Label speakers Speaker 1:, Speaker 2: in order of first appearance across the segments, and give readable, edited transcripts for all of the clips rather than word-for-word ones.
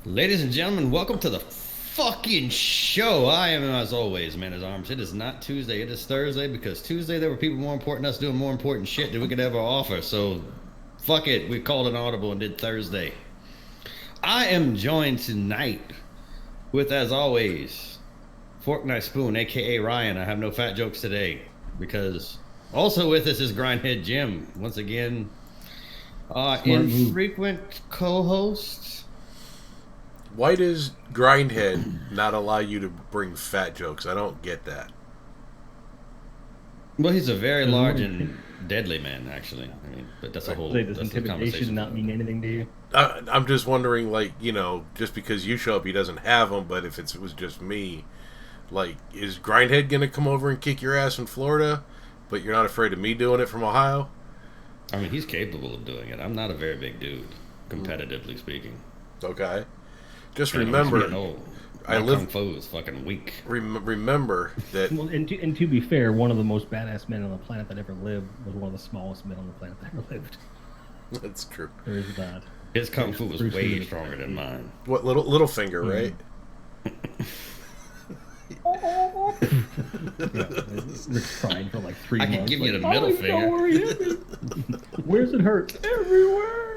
Speaker 1: Ladies and gentlemen, welcome to the fucking show. I am, as always, Man at Arms. It is not Tuesday, it is Thursday, because Tuesday there were people more important than us doing more important shit that we could ever offer. So, fuck it. We called an audible and did Thursday. I am joined tonight with, as always, Fork Knife Spoon, a.k.a. Ryan. I have no fat jokes today, because also with us is Grindhead Jim. Once again, infrequent co-host.
Speaker 2: Why does Grindhead not allow you to bring fat jokes? I don't get that.
Speaker 1: Well, he's a very large and deadly man, actually. I mean, but that's a whole.
Speaker 3: Does intimidation not mean anything to you?
Speaker 2: I'm just wondering, like, you know, just because you show up, he doesn't have them. But if it was just me, like, is Grindhead gonna come over and kick your ass in Florida? But you're not afraid of me doing it from Ohio?
Speaker 1: I mean, he's capable of doing it. I'm not a very big dude, competitively speaking.
Speaker 2: Okay. Just remember,
Speaker 1: I live. Kung Fu is fucking weak.
Speaker 2: Remember that.
Speaker 3: Well, and to be fair, one of the most badass men on the planet that ever lived was one of the smallest men on the planet that ever lived.
Speaker 2: That's true.
Speaker 3: There is that.
Speaker 1: His Kung Fu was way stronger than mine.
Speaker 2: What little finger, right?
Speaker 3: Rick's crying for like 3 months.
Speaker 1: I can give you the middle finger.
Speaker 3: Where's it hurt? Everywhere.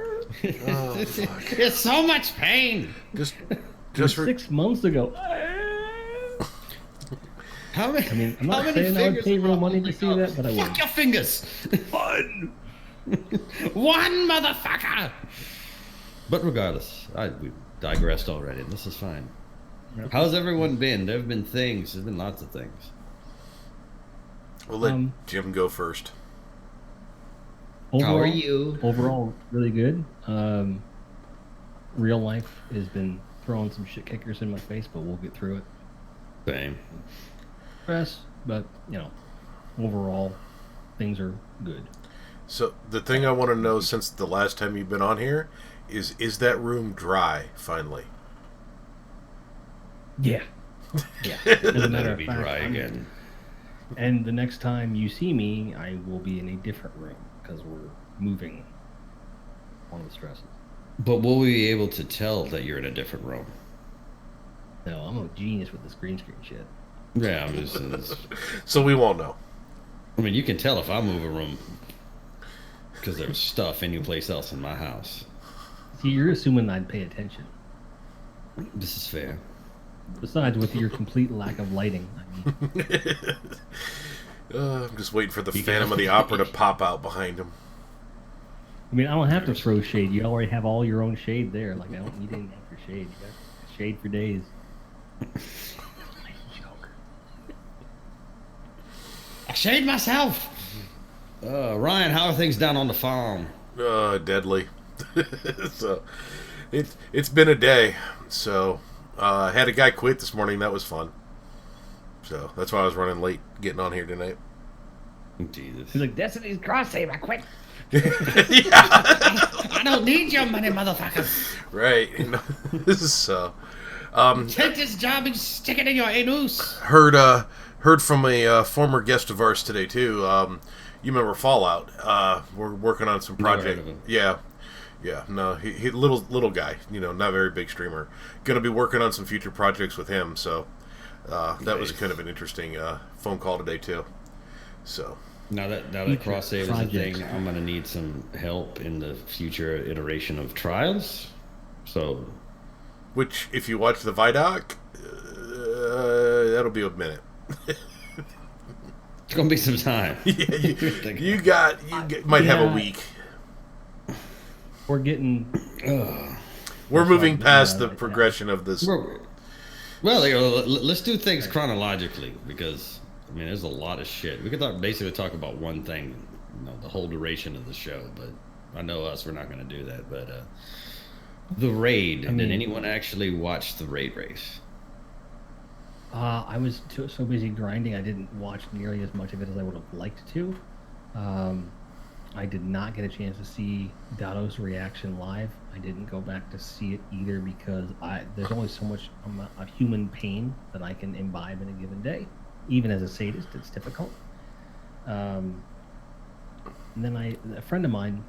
Speaker 2: Oh, fuck.
Speaker 1: It's so much pain.
Speaker 3: Just 6 months ago.
Speaker 1: How many?
Speaker 3: I mean, I'm not saying I would pay real money to see that, but I would.
Speaker 1: Fuck your fingers.
Speaker 3: Fun.
Speaker 1: One motherfucker. But regardless, we digressed already. This is fine. How's everyone been? There have been things. There's been lots of things.
Speaker 2: We'll let Jim go first.
Speaker 3: Overall,
Speaker 1: how are you?
Speaker 3: Overall, really good. Real life has been throwing some shit kickers in my face, but we'll get through it.
Speaker 1: Same.
Speaker 3: Stress, but, you know, overall, things are good.
Speaker 2: So, the thing I want to know since the last time you've been on here is that room dry, finally?
Speaker 3: Yeah. Yeah. As a matter of
Speaker 1: be
Speaker 3: fact,
Speaker 1: dry again.
Speaker 3: And the next time you see me, I will be in a different room because we're moving one of the stresses.
Speaker 1: But will we be able to tell that you're in a different room?
Speaker 3: No, I'm a genius with this green screen shit.
Speaker 1: Yeah, I'm just.
Speaker 2: So we won't know.
Speaker 1: I mean, you can tell if I move a room because there's stuff any place else in my house.
Speaker 3: See, you're assuming I'd pay attention.
Speaker 1: This is fair.
Speaker 3: Besides, with your complete lack of lighting. I mean.
Speaker 2: I'm just waiting for the Phantom of the Opera to pop out behind him.
Speaker 3: I mean, I don't have to throw shade. You already have all your own shade there. Like, I don't need any extra shade. You got shade for days.
Speaker 1: I shade myself. Ryan, how are things down on the farm?
Speaker 2: Deadly. So, it's been a day. So, had a guy quit this morning. That was fun. So, that's why I was running late getting on here tonight.
Speaker 1: Jesus.
Speaker 3: He's like, Destiny's Crosssave, I quit.
Speaker 1: I don't need your money, motherfuckers.
Speaker 2: Right. This is so.
Speaker 1: Take this job and stick it in your anus.
Speaker 2: Heard from a former guest of ours today too. You remember Fallout? We're working on some project. Yeah. No, he little guy. You know, not very big streamer. Gonna be working on some future projects with him. So, That was kind of an interesting phone call today too. So
Speaker 1: Now that Crosssave is a thing, I'm gonna need some help in the future iteration of Trials. So,
Speaker 2: which if you watch the Vidoc, that'll be a minute.
Speaker 1: it's gonna be some time.
Speaker 2: Yeah, you might have a week.
Speaker 3: We're getting.
Speaker 2: We're moving past the progression of this.
Speaker 1: Well, let's do things chronologically because I mean, there's a lot of shit. We could basically talk about one thing, the whole duration of the show. But I know we're not going to do that. But the raid. Did anyone actually watch the raid race?
Speaker 3: I was so busy grinding, I didn't watch nearly as much of it as I would have liked to. I did not get a chance to see Dado's reaction live. I didn't go back to see it either because there's only so much of human pain that I can imbibe in a given day. Even as a sadist, it's difficult. And then a friend of mine,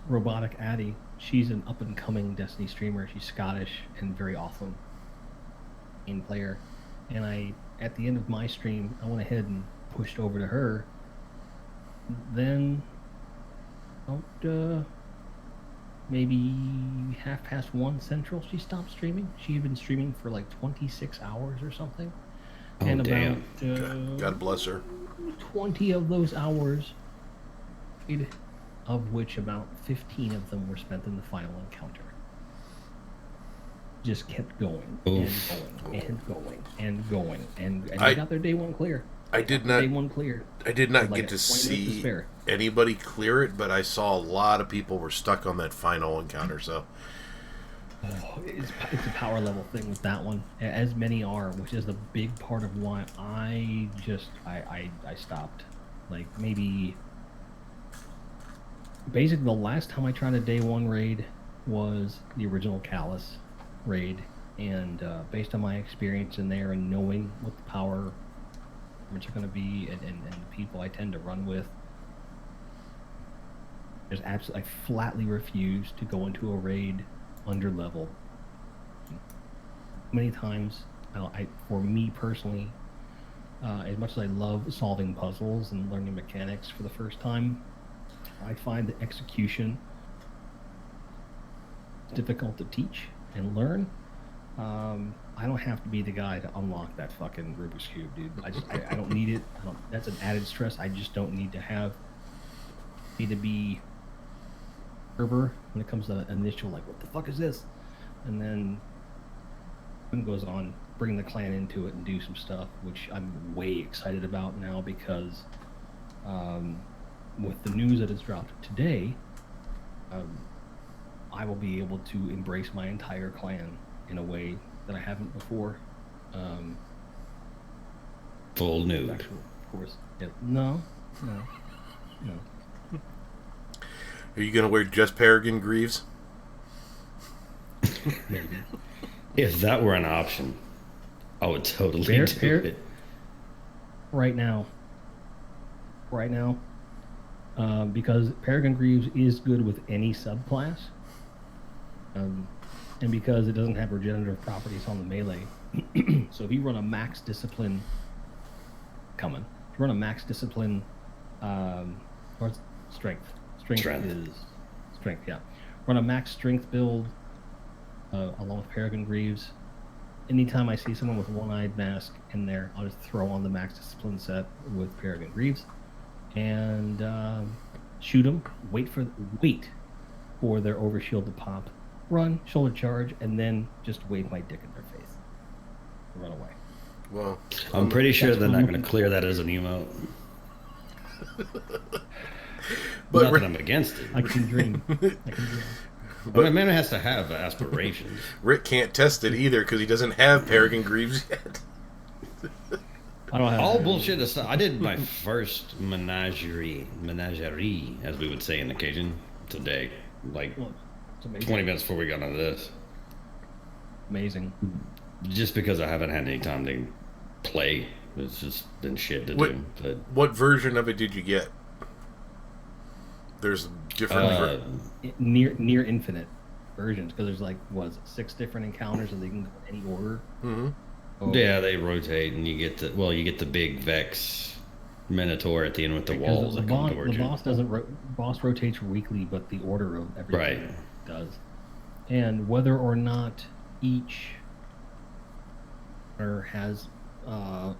Speaker 3: Robotic Addy, she's an up-and-coming Destiny streamer. She's Scottish and very awesome game player. And at the end of my stream, I went ahead and pushed over to her. Then, maybe 1:30 Central, she stopped streaming. She had been streaming for like 26 hours or something.
Speaker 1: Oh, and damn.
Speaker 2: God bless her.
Speaker 3: 20 of those hours, of which about 15 of them were spent in the final encounter. Just kept going and going and going and going, and they got their day one clear.
Speaker 2: I did not
Speaker 3: Like
Speaker 2: get to see anybody clear it, but I saw a lot of people were stuck on that final encounter. So
Speaker 3: it's a power level thing with that one, as many are, which is the big part of why I stopped. Like maybe basically the last time I tried a day one raid was the original Callus raid, and based on my experience in there and knowing what the power are going to be and the people I tend to run with, there's absolutely, I flatly refuse to go into a raid under level. Many times, for me personally, as much as I love solving puzzles and learning mechanics for the first time, I find the execution difficult to teach and learn. I don't have to be the guy to unlock that fucking Rubik's Cube, dude. I don't need it. That's an added stress. I just don't need to have me to be server when it comes to the initial, like, what the fuck is this? And then it goes on, bring the clan into it and do some stuff, which I'm way excited about now because with the news that has dropped today, I will be able to embrace my entire clan in a way that I haven't before.
Speaker 1: Full nude.
Speaker 3: Of course. Yeah. No.
Speaker 2: Are you gonna wear just Paragon Greaves?
Speaker 3: Maybe.
Speaker 1: If that were an option, I would totally do it.
Speaker 3: Right now, because Paragon Greaves is good with any subclass, and because it doesn't have regenerative properties on the melee, so if you run a max discipline, or strength is strength, yeah. Run a max strength build along with Paragon Greaves. Anytime I see someone with one-eyed mask in there, I'll just throw on the max discipline set with Paragon Greaves and shoot them. Wait for their overshield to pop. Run, shoulder charge, and then just wave my dick in their face. Run away.
Speaker 2: Well,
Speaker 1: I'm pretty sure they're not going to clear that as an emote.
Speaker 2: But
Speaker 1: not that I'm against it.
Speaker 3: I can dream.
Speaker 1: But man has to have aspirations.
Speaker 2: Rick can't test it either because he doesn't have Paragon Greaves yet.
Speaker 3: I don't have
Speaker 1: all bullshit aside. I did my first menagerie, as we would say in occasion, today. Like 20 minutes before we got into this.
Speaker 3: Amazing.
Speaker 1: Just because I haven't had any time to play. It's just been shit to do. But
Speaker 2: what version of it did you get? There's different
Speaker 3: near infinite versions because there's 6 different encounters and they can go in any order.
Speaker 2: Mm-hmm.
Speaker 3: Oh,
Speaker 1: Yeah, they rotate, and you get the big Vex Minotaur at the end with the
Speaker 3: because
Speaker 1: walls that come towards
Speaker 3: the
Speaker 1: you.
Speaker 3: boss doesn't boss rotates weekly, but the order of
Speaker 1: Right.
Speaker 3: everything does. And whether or not each or has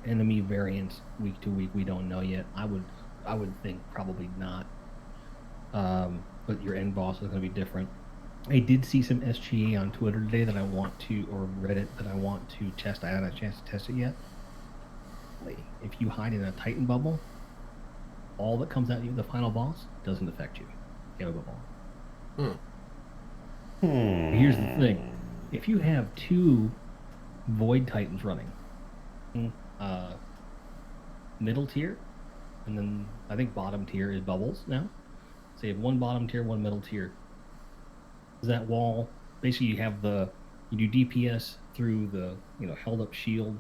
Speaker 3: enemy variants week to week, we don't know yet. I would think probably not. But your end boss is going to be different. I did see some SGA on Twitter today that I want to, or Reddit that I want to test. I haven't had a chance to test it yet. If you hide in a Titan bubble, all that comes at you, the final boss, doesn't affect you. You have a bubble. Here's the thing: if you have two Void Titans running, middle tier, and then I think bottom tier is bubbles now. So you have one bottom tier, one middle tier. That wall, basically you do DPS through the held up shield,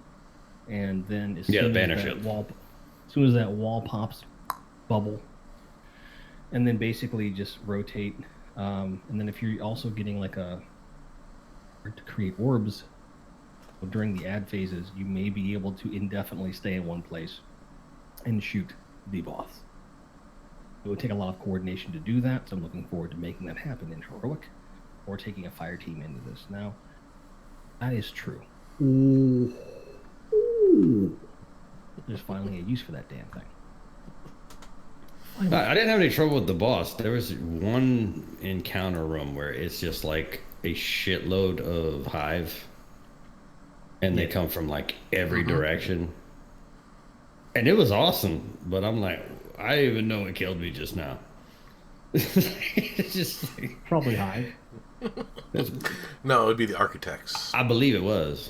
Speaker 3: and then as soon as that wall pops, bubble, and then basically just rotate. And then if you're also getting to create orbs during the ad phases, you may be able to indefinitely stay in one place and shoot the boss. It would take a lot of coordination to do that, so I'm looking forward to making that happen in Heroic, or taking a fire team into this. Now, that is true. There's finally a use for that damn thing.
Speaker 1: I didn't have any trouble with the boss. There was one encounter room where it's just like a shitload of hive, and they come from like every direction, and it was awesome. But I'm like, I didn't even know it killed me just now. It's just like,
Speaker 3: probably hive.
Speaker 2: No, it would be the architects.
Speaker 1: I believe it was.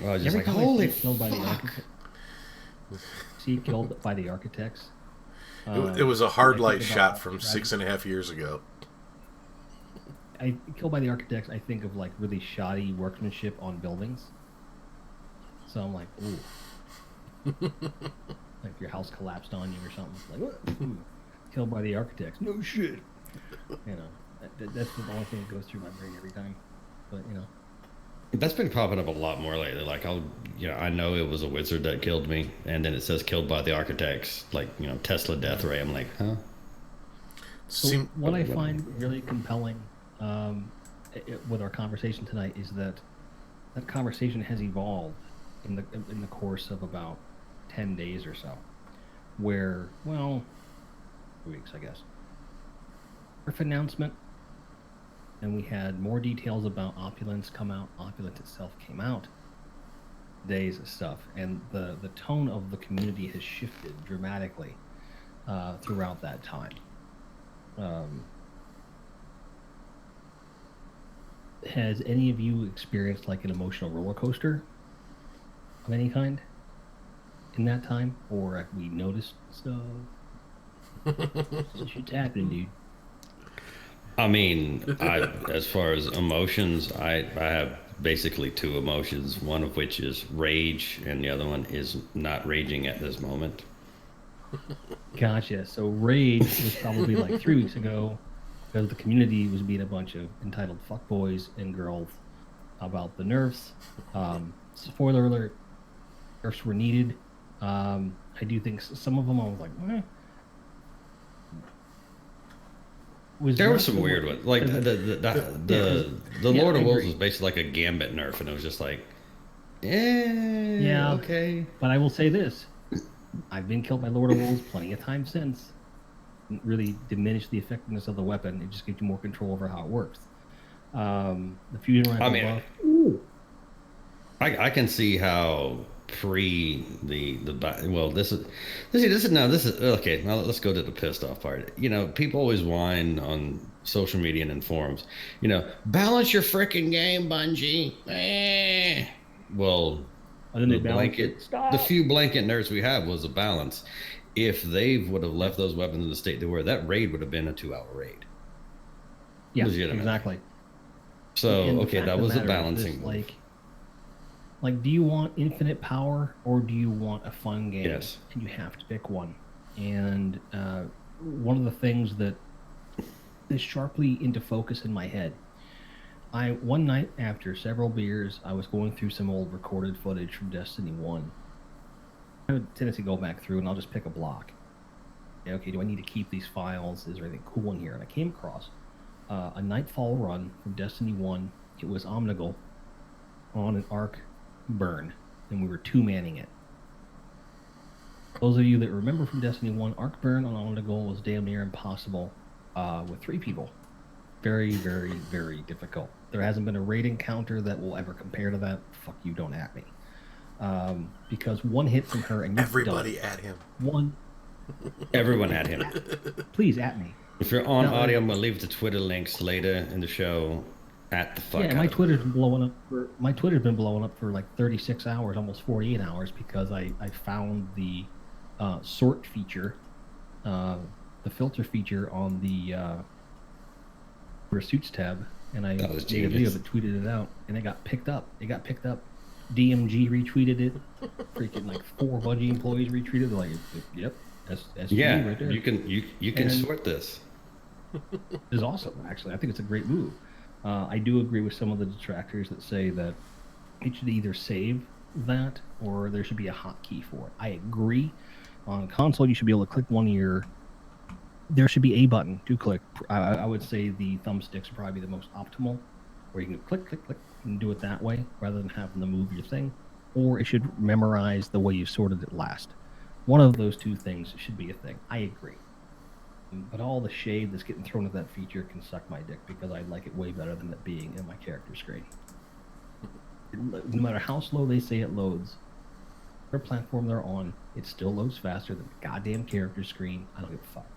Speaker 1: I was just like, holy fuck.
Speaker 3: Killed by the architects.
Speaker 2: It was a hard light shot from 6.5 years ago.
Speaker 3: Killed by the architects, I think of like really shoddy workmanship on buildings. So I'm like, ooh. Like your house collapsed on you or something. Like, what? Ooh. Killed by the architects. No shit. That's the only thing that goes through my brain every time. But
Speaker 1: that's been popping up a lot more lately. Like I know it was a wizard that killed me, and then it says killed by the architects. Like Tesla death ray. I'm like, huh?
Speaker 3: So what I find really compelling with our conversation tonight is that conversation has evolved in the course of about 10 days or so, where 2 weeks, I guess. Birth announcement, and we had more details about Opulence come out. Opulence itself came out. Days of stuff, and the tone of the community has shifted dramatically throughout that time. Has any of you experienced like an emotional roller coaster of any kind in that time, or have we noticed stuff? Shit's happening, dude.
Speaker 1: I mean, as far as emotions, I have basically two emotions, one of which is rage, and the other one is not raging at this moment.
Speaker 3: Gotcha. So rage was probably like 3 weeks ago, because the community was being a bunch of entitled fuckboys and girls about the nerfs. Spoiler alert, nerfs were needed. I do think some of them I was like, eh.
Speaker 1: There were some weird ones. Like the Lord of Wolves was basically like a Gambit nerf, and it was just like, yeah, okay.
Speaker 3: But I will say this: I've been killed by Lord of Wolves plenty of times since. Didn't really diminish the effectiveness of the weapon. It just gives you more control over how it works. The fusion rifle buff.
Speaker 1: I can see how pre this is okay. Now let's go to the pissed off part. People always whine on social media and in forums. Balance your freaking game, Bungie. Well,
Speaker 3: and then
Speaker 1: the few blanket nerfs we have was a balance. If they would have left those weapons in the state they were, that raid would have been a 2-hour raid.
Speaker 3: Yeah, exactly.
Speaker 1: So okay, that was a balancing move.
Speaker 3: Like, do you want infinite power or do you want a fun game?
Speaker 1: Yes.
Speaker 3: And you have to pick one. And one of the things that is sharply into focus in my head, One night after several beers, I was going through some old recorded footage from Destiny 1. I have a tendency to go back through and I'll just pick a block. Okay, do I need to keep these files? Is there anything cool in here? And I came across a Nightfall run from Destiny 1. It was Omnigul on an Arc burn, and we were two-manning it. Those of you that remember from Destiny 1, Arc burn on Omnigul was damn near impossible with 3 people. Very, very, very difficult. There hasn't been a raid encounter that will ever compare to that. Fuck you, don't at me. Because one hit from her and you're
Speaker 2: Everybody
Speaker 3: done.
Speaker 2: at him.
Speaker 3: One.
Speaker 1: Everyone at him.
Speaker 3: Please at me.
Speaker 1: If you're on
Speaker 3: No,
Speaker 1: audio, I'm gonna leave the Twitter links later in the show. At the fuck.
Speaker 3: Yeah, my Twitter's been blowing up for like 36 hours, almost 48 hours, because I found the sort feature, the filter feature on the pursuits tab, and I made a video that tweeted it out, and it got picked up. DMG retweeted it. Freaking like 4 Bungie employees retweeted it. They're like, yep, that's
Speaker 1: yeah,
Speaker 3: right there.
Speaker 1: you can sort this.
Speaker 3: Is awesome, actually. I think it's a great move. I do agree with some of the detractors that say that it should either save that or there should be a hotkey for it. I agree. On console, you should be able to click one of your... There should be a button to click. I would say the thumbsticks are probably the most optimal, where you can click, click, click, and do it that way, rather than having to move your thing. Or it should memorize the way you sorted it last. One of those two things should be a thing. I agree. But all the shade that's getting thrown at that feature can suck my dick, because I like it way better than it being in my character screen. No matter how slow they say it loads, whatever platform they're on, it still loads faster than the goddamn character screen. I don't give a fuck.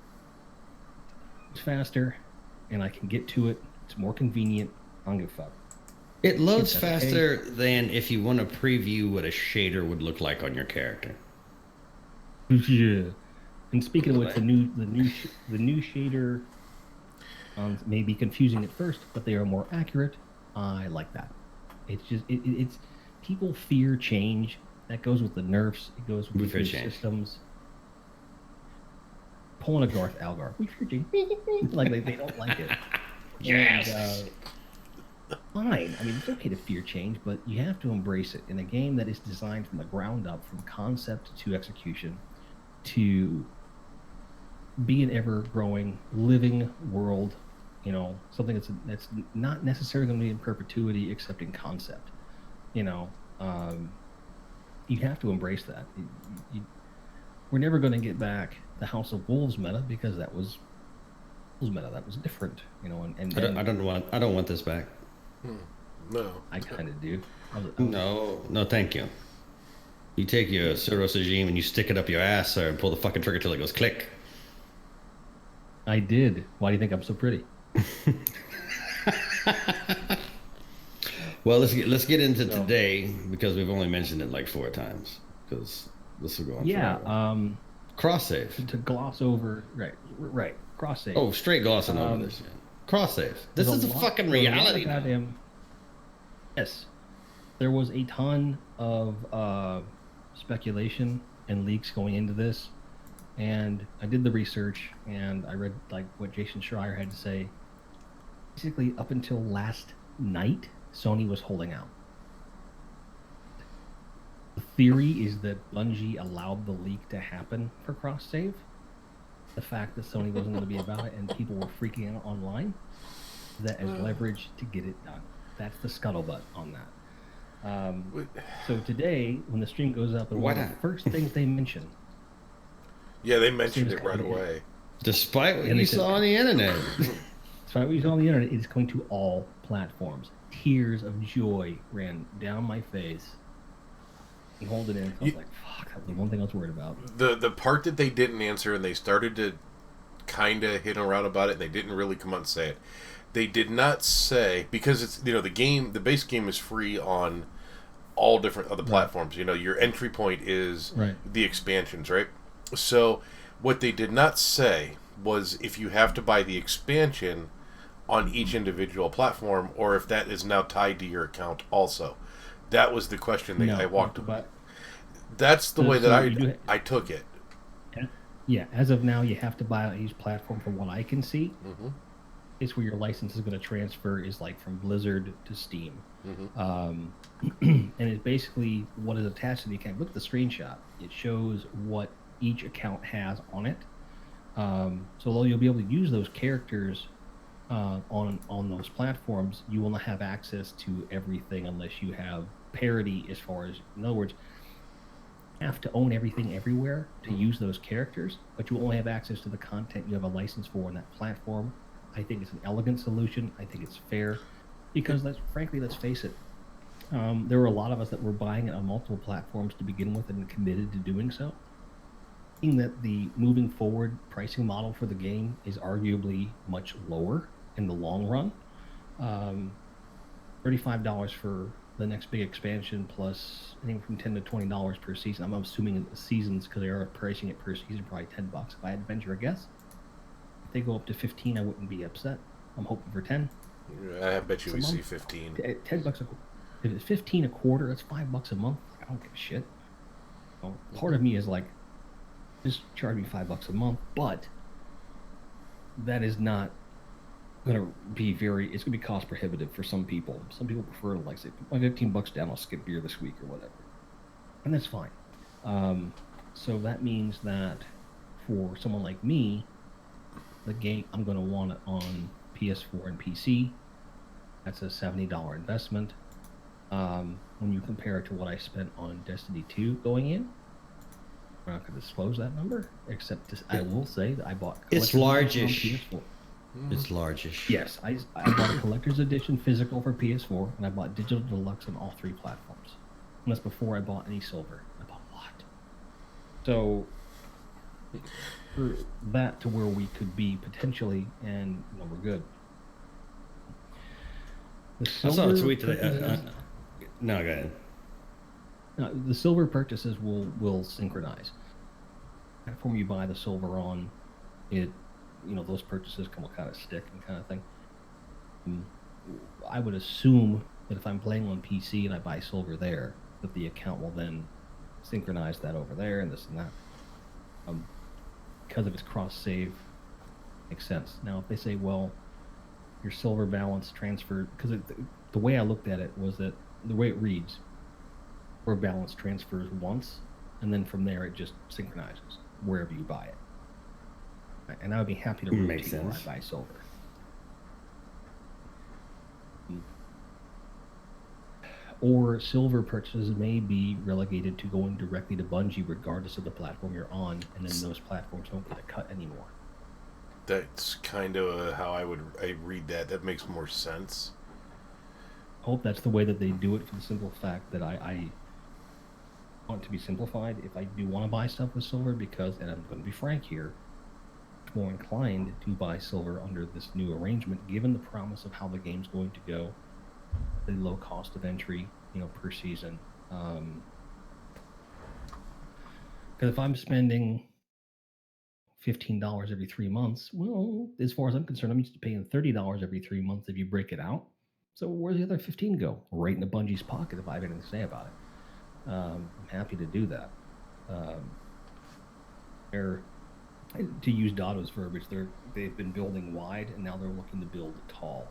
Speaker 3: It's faster, and I can get to it. It's more convenient. I don't give a fuck.
Speaker 1: It loads faster than if you want to preview what a shader would look like on your character.
Speaker 3: Yeah. And speaking of which, the new shader may be confusing at first, but they are more accurate. I like that. It's just it's people fear change. That goes with the nerfs. It goes with the systems. Pulling a Garth Algar. We fear change. Like they don't like it.
Speaker 1: Yes.
Speaker 3: And, fine. I mean, it's okay to fear change, but you have to embrace it in a game that is designed from the ground up, from concept to execution, to be an ever-growing, living world. You know, something that's not necessarily going to be in perpetuity, except in concept. You know, you have to embrace that. We're never going to get back the House of Wolves meta, because that was different. You know, and
Speaker 1: I don't want this back.
Speaker 2: No,
Speaker 3: I kind of do.
Speaker 1: No, thank you. You take your Suros regime and you stick it up your ass, sir, and pull the fucking trigger till it goes click.
Speaker 3: I did. Why do you think I'm so pretty?
Speaker 1: Well, let's get into today, because we've only mentioned it like 4 times, because this will go on forever. Crosssave.
Speaker 3: To gloss over, right. Crosssave.
Speaker 1: Oh, straight glossing over this shit. Crosssave. This is a fucking reality now.
Speaker 3: Yes. There was a ton of speculation and leaks going into this, and I did the research, and I read like what Jason Schreier had to say. Basically, up until last night, Sony was holding out. The theory is that Bungie allowed the leak to happen for Crosssave. The fact that Sony wasn't going to be about it and people were freaking out online, that as leverage to get it done. That's the scuttlebutt on that. So today, when the stream goes up, and one of the first things they mention.
Speaker 2: Yeah, they mentioned it right away.
Speaker 1: Despite what you saw on the internet.
Speaker 3: Despite what you saw on the internet, it's going to all platforms. Tears of joy ran down my face. And hold it in. I was like, fuck, that was the one thing I was worried about.
Speaker 2: The part that they didn't answer, and they started to kind of hit around about it, and they didn't really come out and say it. They did not say, because it's, you know, the base game is free on all different other platforms. You know, your entry point is the expansions, right? So what they did not say was if you have to buy the expansion on each individual platform, or if that is now tied to your account also. That was the question that I walked about. That's the way that I took it.
Speaker 3: Yeah, as of now, you have to buy on each platform from what I can see. place where your license is going to transfer is like from Blizzard to Steam. And it's basically what is attached to the account. Look at the screenshot. It shows what each account has on it. So although you'll be able to use those characters on those platforms, you will not have access to everything unless you have parity as far as, in other words, you have to own everything everywhere to use those characters, but you only have access to the content you have a license for on that platform. I think it's an elegant solution. I think it's fair because let's face it, there were a lot of us that were buying it on multiple platforms to begin with and committed to doing so. Seeing that the moving forward pricing model for the game is arguably much lower in the long run. $35 for the next big expansion plus anything from $10 to $20 per season. I'm assuming the seasons, because they are pricing it per season, probably $10. If I had to venture a guess, if they go up to 15, I wouldn't be upset. I'm hoping for 10.
Speaker 2: I bet you we see 15.
Speaker 3: $10 if it's 15 a quarter, that's $5 a month. I don't give a shit. So part of me is like, just charge me $5 a month, but that is not going to be it's going to be cost prohibitive for some people. Some people prefer to, like, say, put my $15 down, I'll skip beer this week or whatever. And that's fine. So that means that for someone like me, the game, I'm going to want it on PS4 and PC. That's a $70 investment. When you compare it to what I spent on Destiny 2 going in, I'm not going to disclose that number, except I will say that I bought.
Speaker 1: It's largish. It's largish.
Speaker 3: Yes, I bought a collector's edition physical for PS4, and I bought digital deluxe on all 3 platforms. And that's before I bought any silver. I bought a lot. So for that to where we could be potentially, and we're good.
Speaker 1: I saw a tweet today. No, go ahead.
Speaker 3: No, the silver purchases will synchronize. The platform you buy the silver on, those purchases will kind of stick and kind of thing. I would assume that if I'm playing on PC and I buy silver there, that the account will then synchronize that over there and this and that. Because of its cross-save, makes sense. Now, if they say, well, your silver balance transferred, because the way I looked at it was that the way it reads, your balance transfers once, and then from there it just synchronizes wherever you buy it. And I would be happy to rotate where I buy silver. Or silver purchases may be relegated to going directly to Bungie regardless of the platform you're on, and then those platforms don't get a cut anymore.
Speaker 2: That's kind of how I read that. That makes more sense.
Speaker 3: I hope that's the way that they do it, for the simple fact that I want it to be simplified if I do want to buy stuff with silver, because, and I'm going to be frank here, I'm more inclined to buy silver under this new arrangement, given the promise of how the game's going to go, the low cost of entry, per season. Because if I'm spending $15 every 3 months, well, as far as I'm concerned, I'm used to paying $30 every 3 months if you break it out. So where's the other 15 go? Right in the Bungie's pocket if I have anything to say about it. I'm happy to do that. To use Dotto's verbiage, they've been building wide, and now they're looking to build tall.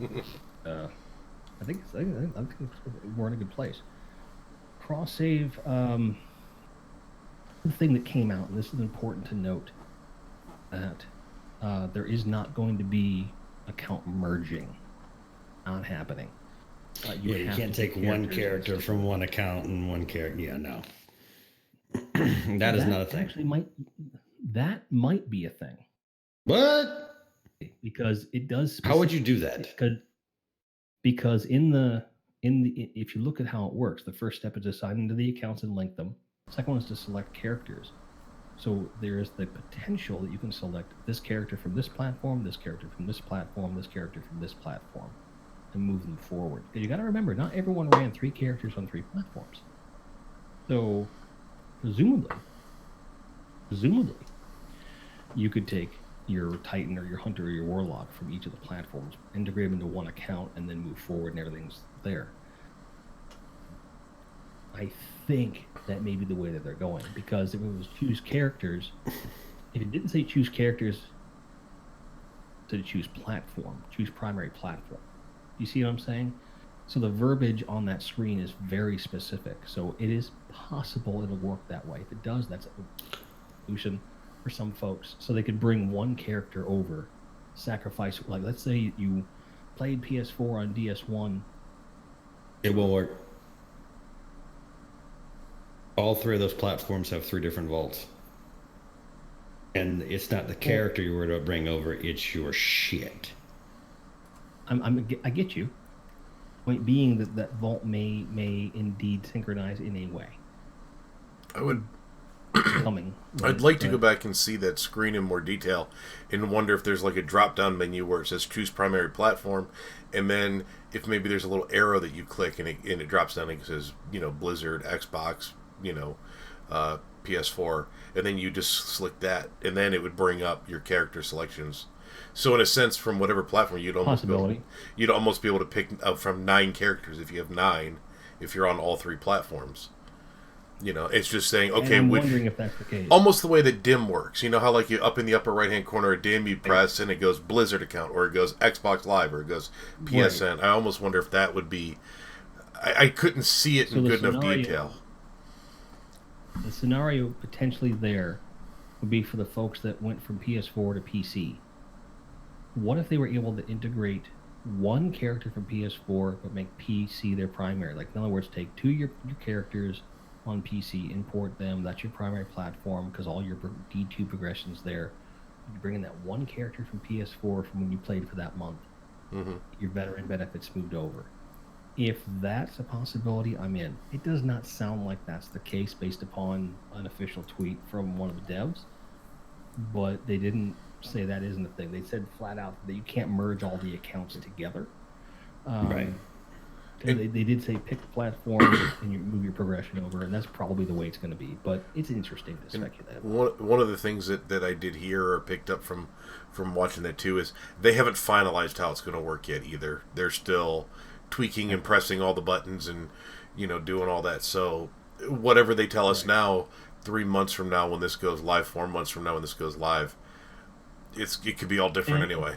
Speaker 3: I think we're in a good place. Crosssave, the thing that came out, and this is important to note, that there is not going to be account merging. Not happening.
Speaker 1: You can't take one character from one account and one character. Yeah, no. that is not a thing.
Speaker 3: Actually, that might be a thing.
Speaker 1: What?
Speaker 3: Because it does.
Speaker 1: How would you do that?
Speaker 3: Because if you look at how it works, the first step is to sign into the accounts and link them. The second one is to select characters. So there is the potential that you can select this character from this platform, this character from this platform, this character from this platform, and move them forward. Because you got to remember, not everyone ran 3 characters on 3 platforms. So presumably, you could take your Titan or your Hunter or your Warlock from each of the platforms, integrate them into one account, and then move forward, and everything's there. I think that may be the way that they're going, because if it was choose characters, if it didn't say choose characters to choose platform, choose primary platform. You see what I'm saying? So the verbiage on that screen is very specific. So it is possible it'll work that way. If it does, that's a solution for some folks. So they could bring one character over, sacrifice, like let's say you played PS4 on DS1.
Speaker 1: It won't work. All three of those platforms have 3 different vaults. And it's not the character you were to bring over, it's your shit.
Speaker 3: I get you. Point being that vault may indeed synchronize in a way.
Speaker 2: I would.
Speaker 3: Coming.
Speaker 2: I'd like to go back and see that screen in more detail, and wonder if there's like a drop-down menu where it says choose primary platform, and then if maybe there's a little arrow that you click and it drops down and it says Blizzard, Xbox, PS4, and then you just select that, and then it would bring up your character selections. So in a sense, from whatever platform, you'd almost be able to pick up from 9 characters if you have 9, if you're on all 3 platforms. It's just saying, okay,
Speaker 3: I'm wondering if that's the case.
Speaker 2: Almost the way that DIM works. You know how like you up in the upper right hand corner of DIM you press and it goes Blizzard account, or it goes Xbox Live, or it goes PSN. Right. I almost wonder if that would be. I couldn't see it in good enough detail.
Speaker 3: The scenario potentially there would be for the folks that went from PS4 to PC. What if they were able to integrate one character from PS4 but make PC their primary? Like, in other words, take 2 your characters on PC, import them, that's your primary platform, because all your D2 progression's there. You bring in that one character from PS4 from when you played for that month.
Speaker 2: Mm-hmm.
Speaker 3: Your veteran benefits moved over. If that's a possibility, I'm in. It does not sound like that's the case based upon an official tweet from one of the devs, but they didn't say that isn't a thing. They said flat out that you can't merge all the accounts together.
Speaker 1: Right.
Speaker 3: They did say pick the platform and you move your progression over, and that's probably the way it's going to be. But it's interesting to speculate.
Speaker 2: One of the things that I did hear or picked up from watching that too is they haven't finalized how it's going to work yet either. They're still tweaking and pressing all the buttons and doing all that. So whatever they tell us now, 3 months from now when this goes live, 4 months from now when this goes live, it could be all different anyway.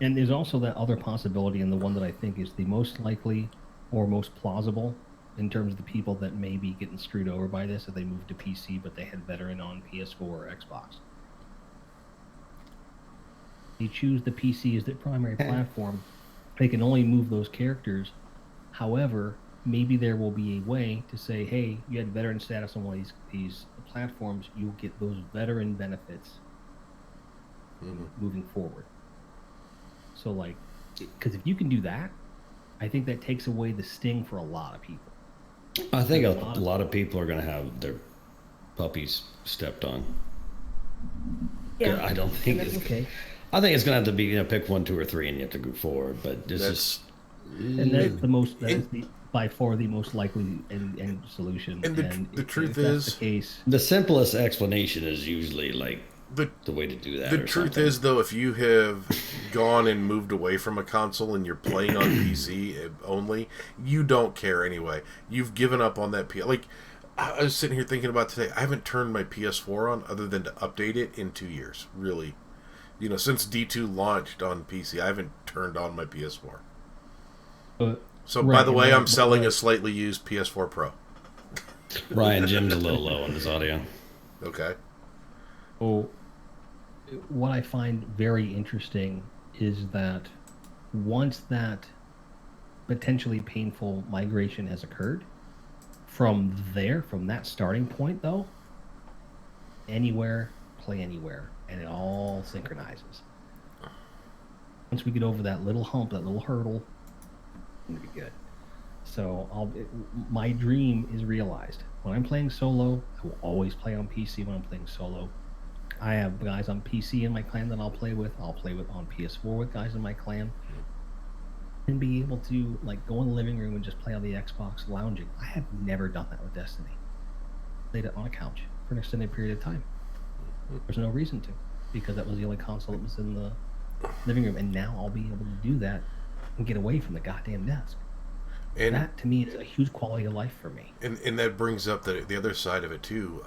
Speaker 3: And there's also that other possibility, and the one that I think is the most likely or most plausible in terms of the people that may be getting screwed over by this, if they moved to PC but they had veteran on PS4 or Xbox. They choose the PC as their primary platform. They can only move those characters. However, maybe there will be a way to say, hey, you had veteran status on one of these platforms, you'll get those veteran benefits moving forward. So, like, because if you can do that, I think that takes away the sting for a lot of people.
Speaker 1: I think a lot of people are going to have their puppies stepped on.
Speaker 3: Yeah,
Speaker 1: I don't think
Speaker 3: that's okay.
Speaker 1: I think it's going to have to be pick 1, 2, or 3, and you have to go forward. But this is,
Speaker 3: and that's the most. That is by far the most likely end solution.
Speaker 2: And the truth is,
Speaker 1: the simplest explanation is usually like the way to do that.
Speaker 2: The truth is, though, if you have gone and moved away from a console and you're playing on PC only, you don't care anyway. You've given up on that. Like, I was sitting here thinking about today, I haven't turned my PS4 on other than to update it in 2 years, really. Since D2 launched on PC, I haven't turned on my PS4. So, by the way, I'm selling a slightly used PS4 Pro.
Speaker 1: Ryan, Jim's a little low on his audio.
Speaker 2: Okay.
Speaker 3: Well, what I find very interesting is that once that potentially painful migration has occurred, from that starting point, though, anywhere, play anywhere, and it all synchronizes. Once we get over that little hump, that little hurdle, it's going to be good. So my dream is realized. When I'm playing solo, I will always play on PC when I'm playing solo. I have guys on PC in my clan that I'll play with. I'll play with on PS4 with guys in my clan. And be able to go in the living room and just play on the Xbox lounging. I have never done that with Destiny. Played it on a couch for an extended period of time. There's no reason to, because that was the only console that was in the living room. And now I'll be able to do that and get away from the goddamn desk. And that, to me, is a huge quality of life for me.
Speaker 2: And that brings up the other side of it, too.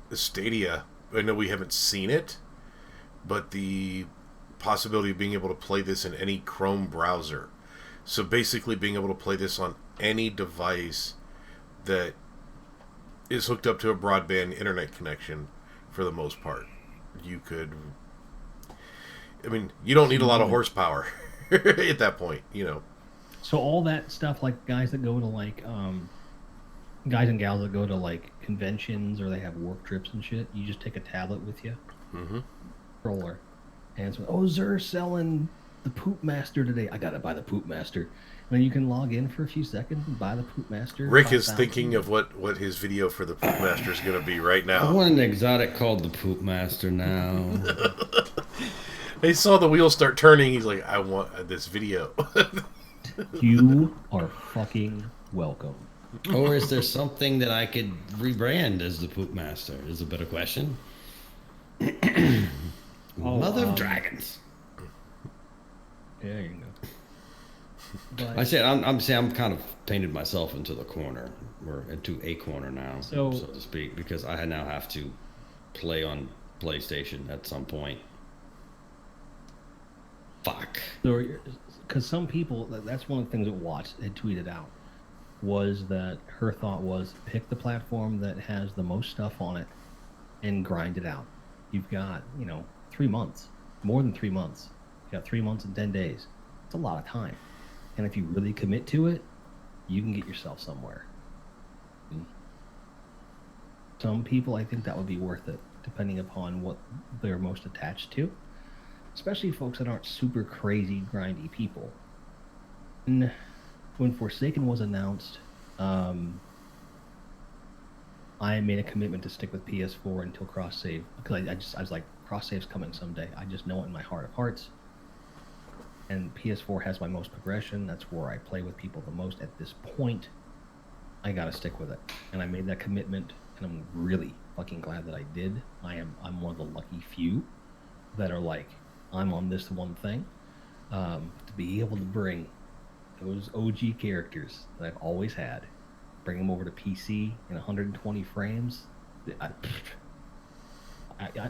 Speaker 2: The Stadia, I know we haven't seen it, but the possibility of being able to play this in any Chrome browser. So basically being able to play this on any device that is hooked up to a broadband internet connection for the most part. You could... I mean, you don't need a lot of horsepower at that point, you know.
Speaker 3: So all that stuff, like guys that go to like... guys and gals that go to like conventions or they have work trips and shit, you just take a tablet with you, controller, and it's Zer's selling the Poop Master today. I gotta buy the Poop Master, and then you can log in for a few seconds and buy the Poop Master.
Speaker 2: Rick is thinking of what his video for the Poop Master is going to be right now.
Speaker 1: I want an exotic called the Poop Master now.
Speaker 2: He saw the wheels start turning. He's like, I want this video.
Speaker 3: You are fucking welcome.
Speaker 1: Or is there something that I could rebrand as the Poop Master? Is a better question. Mother of Dragons.
Speaker 3: There you go. But,
Speaker 1: I said I'm kind of painted myself into the corner, or into a corner now, so to speak, because I now have to play on PlayStation at some point. Fuck.
Speaker 3: Because some people, that's one of the things that Watts had tweeted out, was that her thought was pick the platform that has the most stuff on it and grind it out. You've got, 3 months, more than 3 months. You got 3 months and 10 days. It's a lot of time. And if you really commit to it, you can get yourself somewhere. Some people, I think that would be worth it, depending upon what they're most attached to. Especially folks that aren't super crazy, grindy people. And when Forsaken was announced, I made a commitment to stick with PS4 until Crosssave, because I was like, Crosssave's coming someday. I just know it in my heart of hearts. And PS4 has my most progression. That's where I play with people the most at this point. I gotta stick with it, and I made that commitment, and I'm really fucking glad that I did. I'm one of the lucky few that are like, I'm on this one thing. To be able to bring those OG characters that I've always had, bring them over to PC in 120 frames.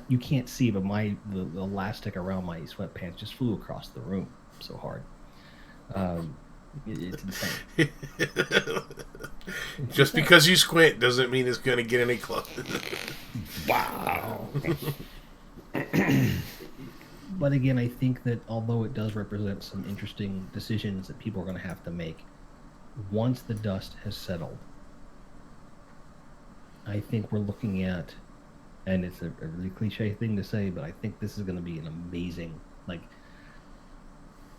Speaker 3: You can't see, but the elastic around my sweatpants just flew across the room so hard. It's insane.
Speaker 2: Just because you squint doesn't mean it's going to get any closer.
Speaker 1: Wow.
Speaker 3: But again, I think that although it does represent some interesting decisions that people are going to have to make, once the dust has settled, I think we're looking at, and it's a really cliche thing to say, but I think this is going to be an amazing,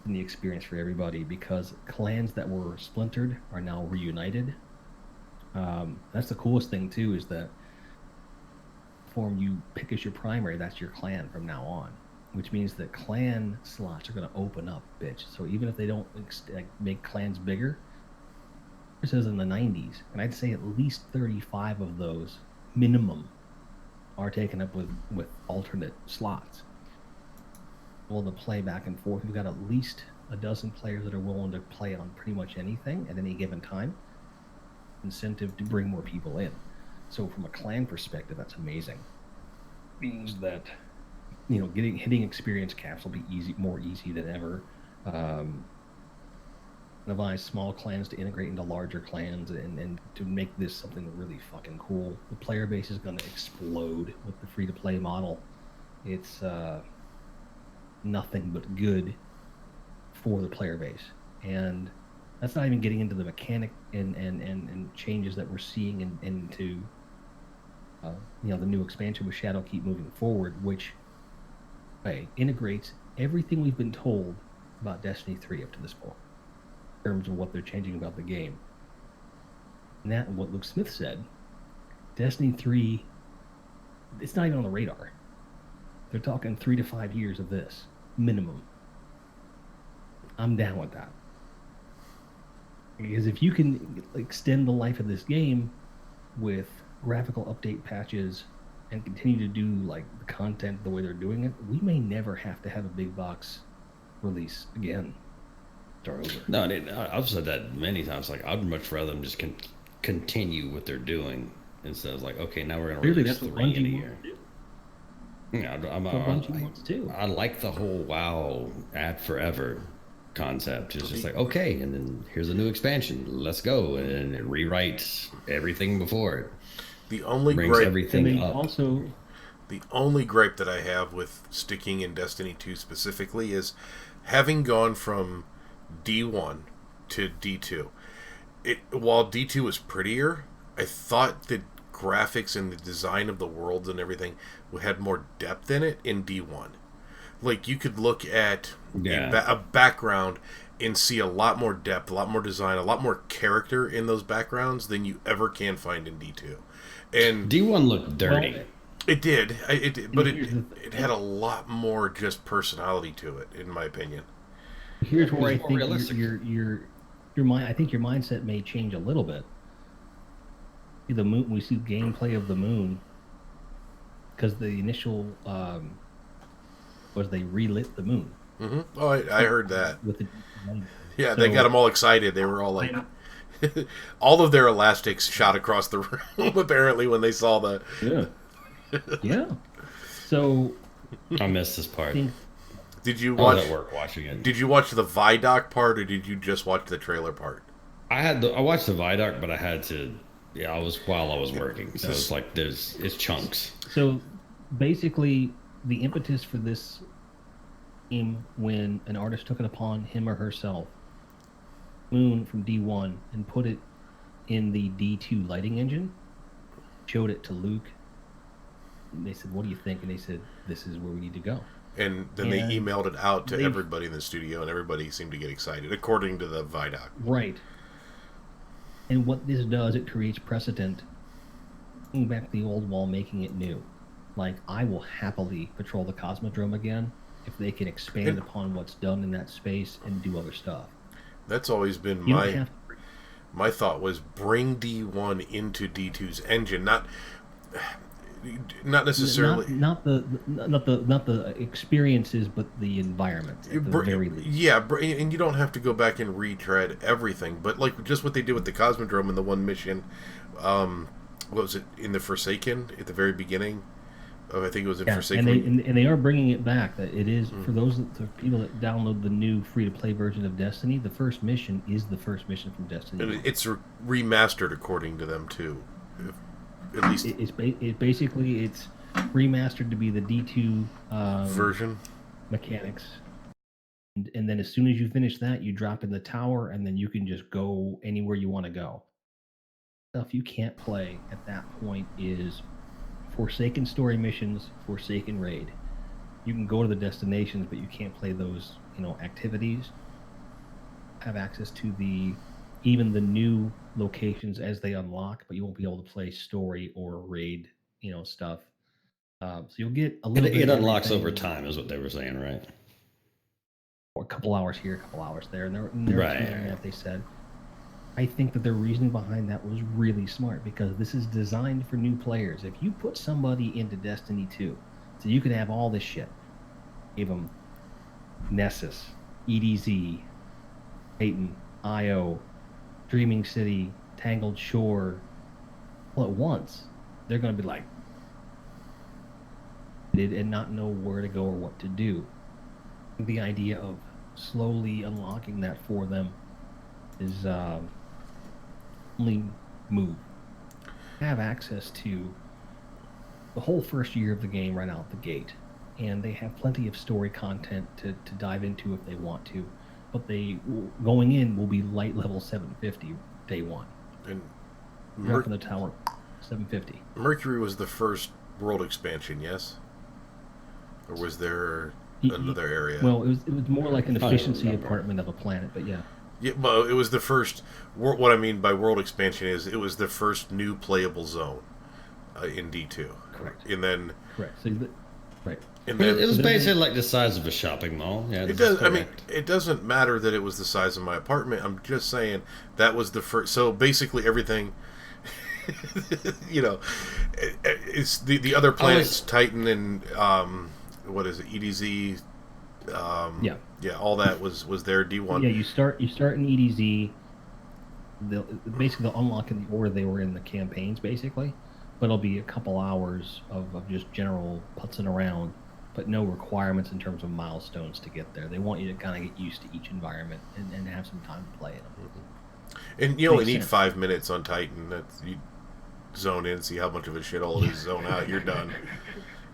Speaker 3: the experience for everybody, because clans that were splintered are now reunited. That's the coolest thing too, is that form you pick as your primary, that's your clan from now on, which means that clan slots are going to open up, bitch. So even if they don't make clans bigger, this is in the 90s, and I'd say at least 35 of those minimum are taken up with alternate slots. Willing to play back and forth. We've got at least a dozen players that are willing to play on pretty much anything at any given time. Incentive to bring more people in. So from a clan perspective, that's amazing. Means that hitting experience caps will be more easy than ever. Devise small clans to integrate into larger clans and to make this something really fucking cool. The player base is going to explode with the free-to-play model. It's nothing but good for the player base, and that's not even getting into the mechanic and changes that we're seeing into the new expansion with Shadowkeep moving forward, which integrates everything we've been told about Destiny 3 up to this point in terms of what they're changing about the game. And that, what Luke Smith said, Destiny 3, it's not even on the radar. They're talking 3 to 5 years of this minimum. I'm down with that, because if you can extend the life of this game with graphical update patches and continue to do the content the way they're doing it, we may never have to have a big box release again. Start over.
Speaker 1: No, I've said that many times. I'd much rather them just continue what they're doing instead of okay, now we're gonna release 3 in a year. Yeah,
Speaker 3: What Bungie wants to.
Speaker 1: I like the whole WoW ad forever concept. It's just like, okay, and then here's a new expansion. Let's go. And it rewrites everything before it.
Speaker 2: The only
Speaker 1: Brings
Speaker 2: gripe,
Speaker 1: everything
Speaker 3: And they
Speaker 1: up.
Speaker 3: also
Speaker 2: the only gripe that I have with sticking in Destiny 2 specifically is having gone from D1 to D2. While D2 was prettier, I thought the graphics and the design of the worlds and everything had more depth in it in D1. Like, you could look at a background and see a lot more depth, a lot more design, a lot more character in those backgrounds than you ever can find in D2. And
Speaker 1: D1 looked dirty.
Speaker 3: Well,
Speaker 2: it did, but it had a lot more just personality to it, in my opinion.
Speaker 3: here's where I
Speaker 1: It's more
Speaker 3: think
Speaker 1: realistic.
Speaker 3: your mind. I think your mindset may change a little bit. See the moon. We see gameplay of the moon because the initial was they relit the moon
Speaker 2: Oh, I heard that.
Speaker 3: with the.
Speaker 2: Yeah, they got them all excited. They were all like, all of their elastics shot across the room apparently when they saw the.
Speaker 3: Yeah. Yeah. So
Speaker 1: I missed this part.
Speaker 2: Did you
Speaker 1: I was
Speaker 2: watch?
Speaker 1: at work watching it.
Speaker 2: Did you watch the Vidoc part, or did you just watch the trailer part?
Speaker 1: I watched the Vidoc, but I had to. Yeah, I was while I was working, so it's like it's chunks.
Speaker 3: So basically, the impetus for this came when an artist took it upon him or herself, Moon from D1, and put it in the D2 lighting engine, showed it to Luke. And they said, "What do you think?" And they said, "This is where we need to go."
Speaker 2: And then they
Speaker 3: And
Speaker 2: emailed it out to
Speaker 3: they've-
Speaker 2: everybody in the studio, and everybody seemed to get excited, according to the Vidoc.
Speaker 3: Right. And what this does, it creates precedent, bringing back the old wall, making it new. Like, I will happily patrol the Cosmodrome again if they can expand
Speaker 2: And-
Speaker 3: upon what's done in that space and do other stuff.
Speaker 2: That's always been
Speaker 3: You don't have
Speaker 2: my thought was bring D1 into D2's engine, not necessarily.
Speaker 3: not the experiences, but the environment at the very least.
Speaker 2: Yeah, and you don't have to go back and retread everything, but like just what they did with the Cosmodrome in the one mission, what was it, in the Forsaken at the very beginning? Oh, I think it was in Forsaken.
Speaker 3: And they are bringing it back. That it is for the people that download the new free-to-play version of Destiny. The first mission is the first mission from Destiny.
Speaker 2: And it's remastered according to them too. At least
Speaker 3: It's basically remastered to be the D2
Speaker 2: version.
Speaker 3: mechanics, and then as soon as you finish that, you drop in the tower, and then you can just go anywhere you want to go. Stuff you can't play at that point is Forsaken story missions, Forsaken raid. You can go to the destinations, but you can't play those, activities. Have access to even the new locations as they unlock, but you won't be able to play story or raid, stuff. So you'll get a little bit.
Speaker 1: It
Speaker 3: of
Speaker 1: unlocks
Speaker 3: everything,
Speaker 1: over time, is what they were saying, right?
Speaker 3: or a couple hours here, a couple hours there, and they're
Speaker 1: Right.
Speaker 3: explaining that they said. I think that their reasoning behind that was really smart because this is designed for new players. If you put somebody into Destiny 2, so you can have all this shit, give them Nessus, EDZ, Payton, IO, Dreaming City, Tangled Shore, all at once, they're going to be like, and not know where to go or what to do. The idea of slowly unlocking that for them is only move. Have access to the whole first year of the game right out the gate, and they have plenty of story content to dive into if they want to. But going in will be light level 750 day one.
Speaker 2: And
Speaker 3: Drop in the tower, 750.
Speaker 2: Mercury was the first world expansion, yes? Or was there another area?
Speaker 3: Well, it was more like an efficiency apartment of a planet, but yeah.
Speaker 2: Yeah, well, it was the first. What I mean by world expansion is it was the first new playable zone in D2.
Speaker 3: Correct.
Speaker 2: And then,
Speaker 3: Correct. So, right.
Speaker 2: and
Speaker 1: But
Speaker 2: then
Speaker 1: it was basically like the size of a shopping mall. Yeah,
Speaker 2: it
Speaker 1: this
Speaker 2: does.
Speaker 1: is
Speaker 2: I mean,
Speaker 1: correct.
Speaker 2: it doesn't matter that it was the size of my apartment. I'm just saying that was the first. So basically, everything. It's the other planets, Titan and what is it, EDZ. Yeah, all that was there. D1.
Speaker 3: Yeah, you start in EDZ. Basically they'll unlock in the order they were in the campaigns, basically. but it'll be a couple hours of just general putzing around, but no requirements in terms of milestones to get there. They want you to kind of get used to each environment and have some time to play in them.
Speaker 2: And you only
Speaker 3: Makes
Speaker 2: need
Speaker 3: sense.
Speaker 2: 5 minutes on Titan. That's, you zone in, see how much of a shithole it is, zone out, you're done.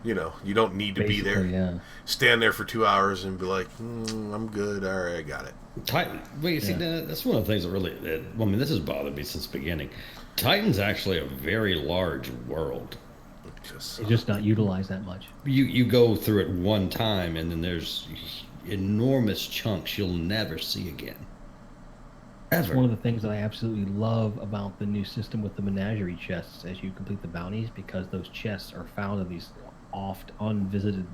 Speaker 2: You know, you don't need to be there.
Speaker 3: Yeah.
Speaker 2: Stand there for 2 hours and be like, I'm good. All right, I got it.
Speaker 1: Titan. Wait, see, that's one of the things that really. I mean, this has bothered me since the beginning. Titan's actually a very large world.
Speaker 3: It's just not utilized that much.
Speaker 1: You go through it one time, and then there's enormous chunks you'll never see again.
Speaker 3: That's one of the things that I absolutely love about the new system with the Menagerie chests as you complete the bounties, because those chests are found in these oft unvisited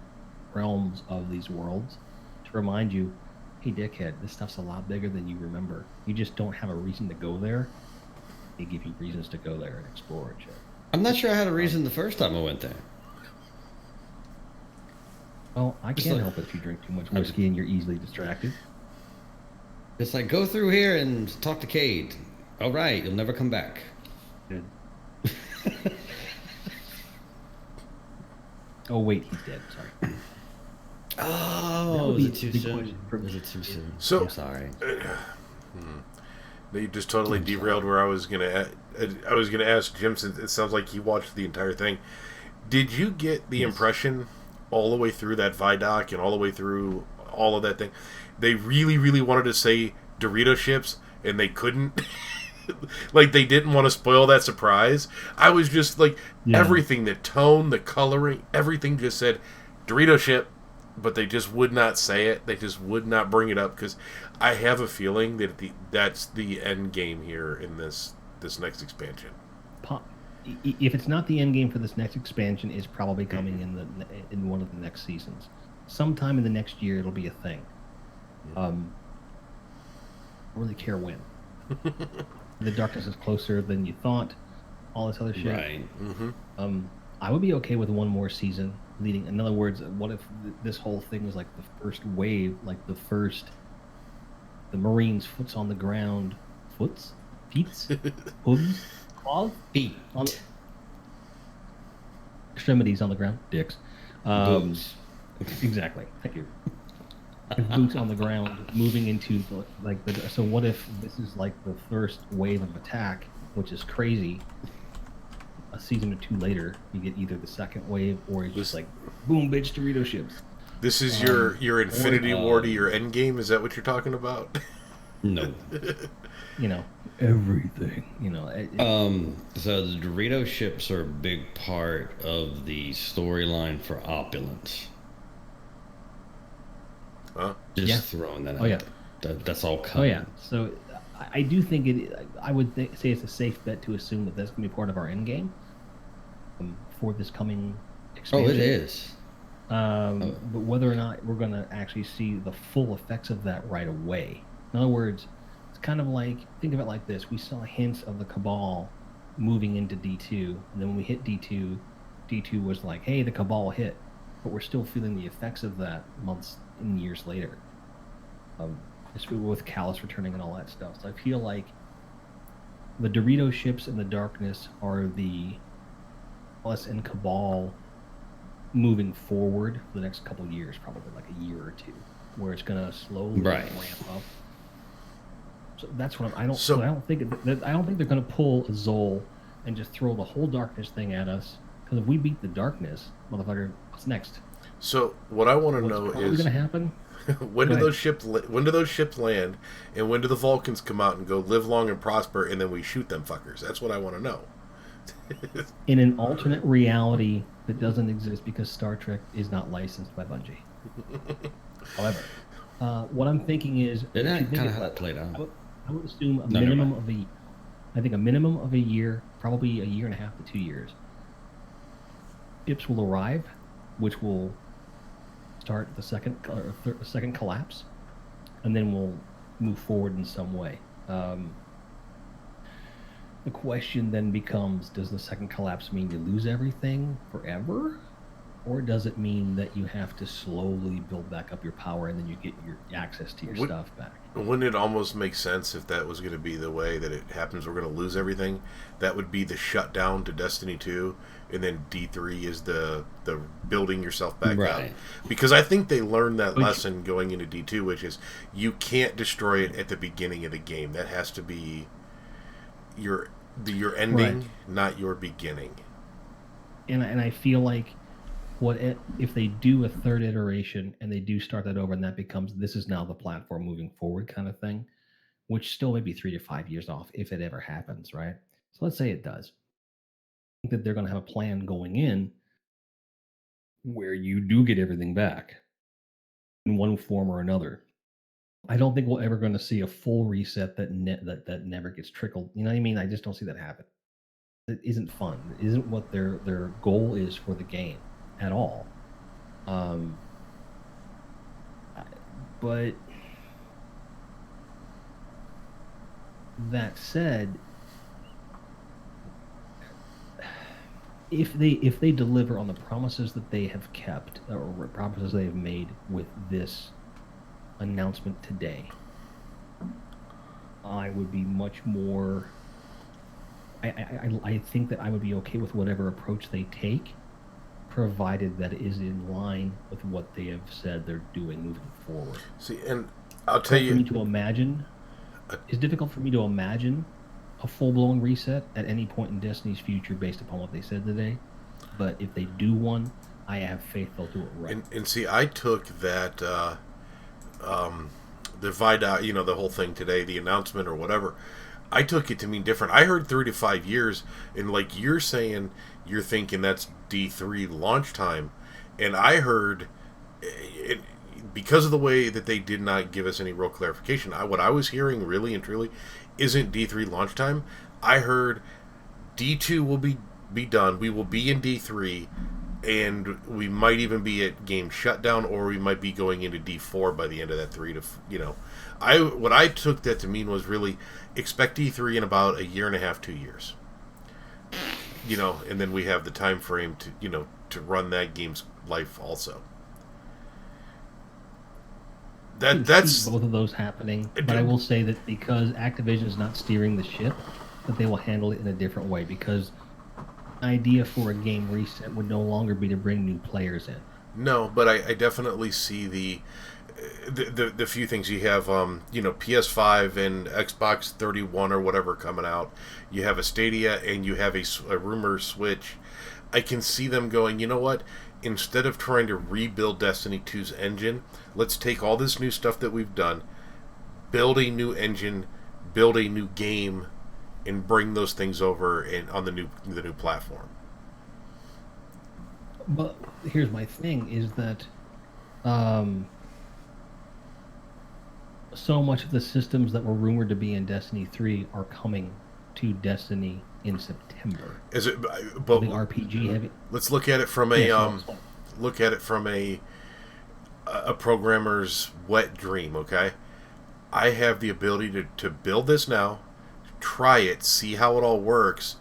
Speaker 3: realms of these worlds to remind you, hey dickhead, this stuff's a lot bigger than you remember. You just don't have a reason to go there. They give you reasons to go there and explore and shit.
Speaker 1: I'm not sure I had a reason the first time I went there.
Speaker 3: Well, I can't help it if you drink too much whiskey and you're easily distracted.
Speaker 1: It's like, go through here and talk to Cade. All right, you'll never come back.
Speaker 3: Good. Oh wait, he's dead. Sorry.
Speaker 1: Oh,
Speaker 3: was
Speaker 1: is it too
Speaker 3: the
Speaker 1: soon?
Speaker 3: question.
Speaker 1: Is it too soon?
Speaker 2: So-
Speaker 1: I'm sorry.
Speaker 2: You just totally derailed where I was gonna ask Jim, since it sounds like he watched the entire thing. Did you get the impression all the way through that Vidoc and all the way through all of that thing, they really, really wanted to say Dorito Ships and they couldn't? Like, they didn't want to spoil that surprise. I was just like, everything, the tone, the coloring, everything just said Dorito Ship, but they just would not say it. They just would not bring it up, because I have a feeling that that's the end game here in this next expansion.
Speaker 3: If it's not the end game for this next expansion, it's probably coming in one of the next seasons. Sometime in the next year, it'll be a thing. I don't really care when. The darkness is closer than you thought. All this other shit.
Speaker 1: Right.
Speaker 2: Mm-hmm.
Speaker 3: I would be okay with one more season leading. In other words, what if this whole thing was like the first wave, like the Marines' foots on the ground, feet, hooves, claws,
Speaker 1: Feet.
Speaker 3: extremities on the ground, dicks.
Speaker 1: Boots.
Speaker 3: Exactly. Thank you. Boots on the ground, moving into so what if this is like the first wave of attack, which is crazy. A season or two later, you get either the second wave or it's just like, boom, bitch, Dorito Ships.
Speaker 2: This is your Infinity War to your Endgame? Is that what you're talking about?
Speaker 1: No.
Speaker 3: Everything.
Speaker 1: So the Dorito Ships are a big part of the storyline for Opulence.
Speaker 2: Huh?
Speaker 1: Just throwing that out.
Speaker 3: Oh, yeah.
Speaker 1: That's all coming.
Speaker 3: Oh, yeah. So I do think I would say it's a safe bet to assume that that's going to be part of our end game for this coming expansion.
Speaker 1: Oh, it is.
Speaker 3: But whether or not we're going to actually see the full effects of that right away. In other words, it's kind of like, think of it like this. We saw hints of the Cabal moving into D2, and then when we hit D2, D2 was like, hey, the Cabal hit. But we're still feeling the effects of that months and years later. Just with Callus returning and all that stuff. So I feel like the Dorito Ships in the darkness are the us and Cabal moving forward for the next couple of years, probably like a year or two, where it's going to slowly ramp up. So that's what I don't think they're going to pull a Zol and just throw the whole darkness thing at us. Because if we beat the darkness, motherfucker, what's next?
Speaker 2: So what I want to know is
Speaker 3: going to happen.
Speaker 2: when do those ships land, and when do the Vulcans come out and go live long and prosper, and then we shoot them fuckers? That's what I want to know.
Speaker 3: In an alternate reality that doesn't exist because Star Trek is not licensed by Bungie. However, what I'm thinking is,
Speaker 1: Isn't that kind of how that played out?
Speaker 3: I would assume a minimum of a year, probably a year and a half to 2 years. Ships will arrive, which will start the second collapse, and then we'll move forward in some way. The question then becomes, does the second collapse mean you lose everything forever? Or does it mean that you have to slowly build back up your power and then you get your access to your stuff back?
Speaker 2: Wouldn't it almost make sense if that was going to be the way that it happens? We're going to lose everything. That would be the shutdown to Destiny 2, and then D3 is the building yourself back up. Because I think they learned that lesson going into D2, which is you can't destroy it at the beginning of the game. That has to be your ending, not your beginning.
Speaker 3: And I feel like if they do a third iteration and they do start that over and that becomes this is now the platform moving forward kind of thing, which still may be 3 to 5 years off if it ever happens, right? So let's say it does. I think that they're going to have a plan going in where you do get everything back in one form or another. I don't think we're ever going to see a full reset that never gets trickled. You know what I mean? I just don't see that happen. It isn't fun. It isn't what their goal is for the game at all. But that said, if they deliver on the promises that they have kept or promises they have made with this announcement today, I would be much more. I think that I would be okay with whatever approach they take, provided that it is in line with what they have said they're doing moving forward.
Speaker 2: See, and I'll tell you,
Speaker 3: it's difficult for me to imagine a full-blown reset at any point in Destiny's future based upon what they said today. But if they do one, I have faith they'll do it right.
Speaker 2: And see, I took that the VIDA, the whole thing today, the announcement or whatever, I took it to mean different. I heard 3 to 5 years, and like you're saying, you're thinking that's D3 launch time, and I heard because of the way that they did not give us any real clarification, what I was hearing really and truly isn't D3 launch time. I heard D2 will be done. We will be in D3, and we might even be at game shutdown, or we might be going into D4 by the end of that 3 to what I took that to mean was really expect D3 in about a year and a half, 2 years. And then we have the time frame to run that game's life also. That's
Speaker 3: both of those happening, but I will say that because Activision is not steering the ship, that they will handle it in a different way. Because the idea for a game reset would no longer be to bring new players in.
Speaker 2: No, but I definitely see the few things you have. PS5 and Xbox 31 or whatever coming out. You have a Stadia and you have a rumor Switch. I can see them going, you know what? Instead of trying to rebuild Destiny 2's engine, let's take all this new stuff that we've done, build a new engine, build a new game, and bring those things over on the new platform.
Speaker 3: But here's my thing: is that so much of the systems that were rumored to be in Destiny 3 are coming to Destiny in September.
Speaker 2: Is it? But
Speaker 3: the RPG heavy.
Speaker 2: Let's look at it from a programmer's wet dream. Okay, I have the ability to build this now, try it, see how it all works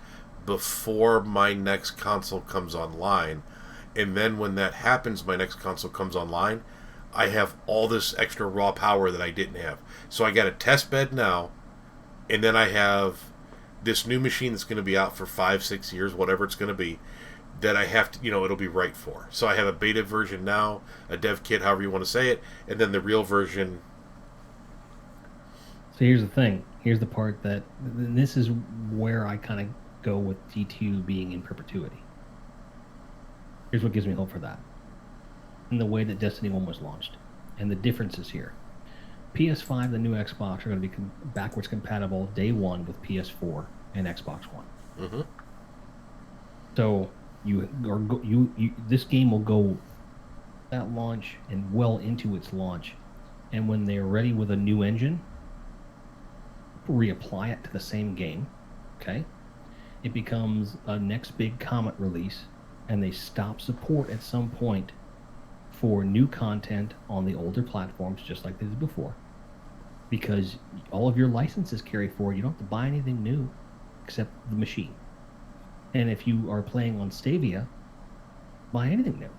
Speaker 2: before my next console comes online, and then when that happens, my next console comes online, I have all this extra raw power that I didn't have. So I got a test bed now, and then I have this new machine that's going to be out for 5-6 years, whatever it's going to be, that I have to, it'll be right for. So I have a beta version now, a dev kit, however you want to say it, and then the real version.
Speaker 3: So here's the thing. Here's the part that, this is where I kind of go with D2 being in perpetuity. Here's what gives me hope for that. In the way that Destiny 1 was launched. And the differences here. PS5, the new Xbox, are going to be backwards compatible day one with PS4 and Xbox One.
Speaker 2: Mm-hmm.
Speaker 3: So this game will go at launch and well into its launch, and when they're ready with a new engine, reapply it to the same game. Okay, it becomes a next big Comet release, and they stop support at some point for new content on the older platforms, just like they did before, because all of your licenses carry forward. You don't have to buy anything new except the machine. And if you are playing on Stadia, buy anything new.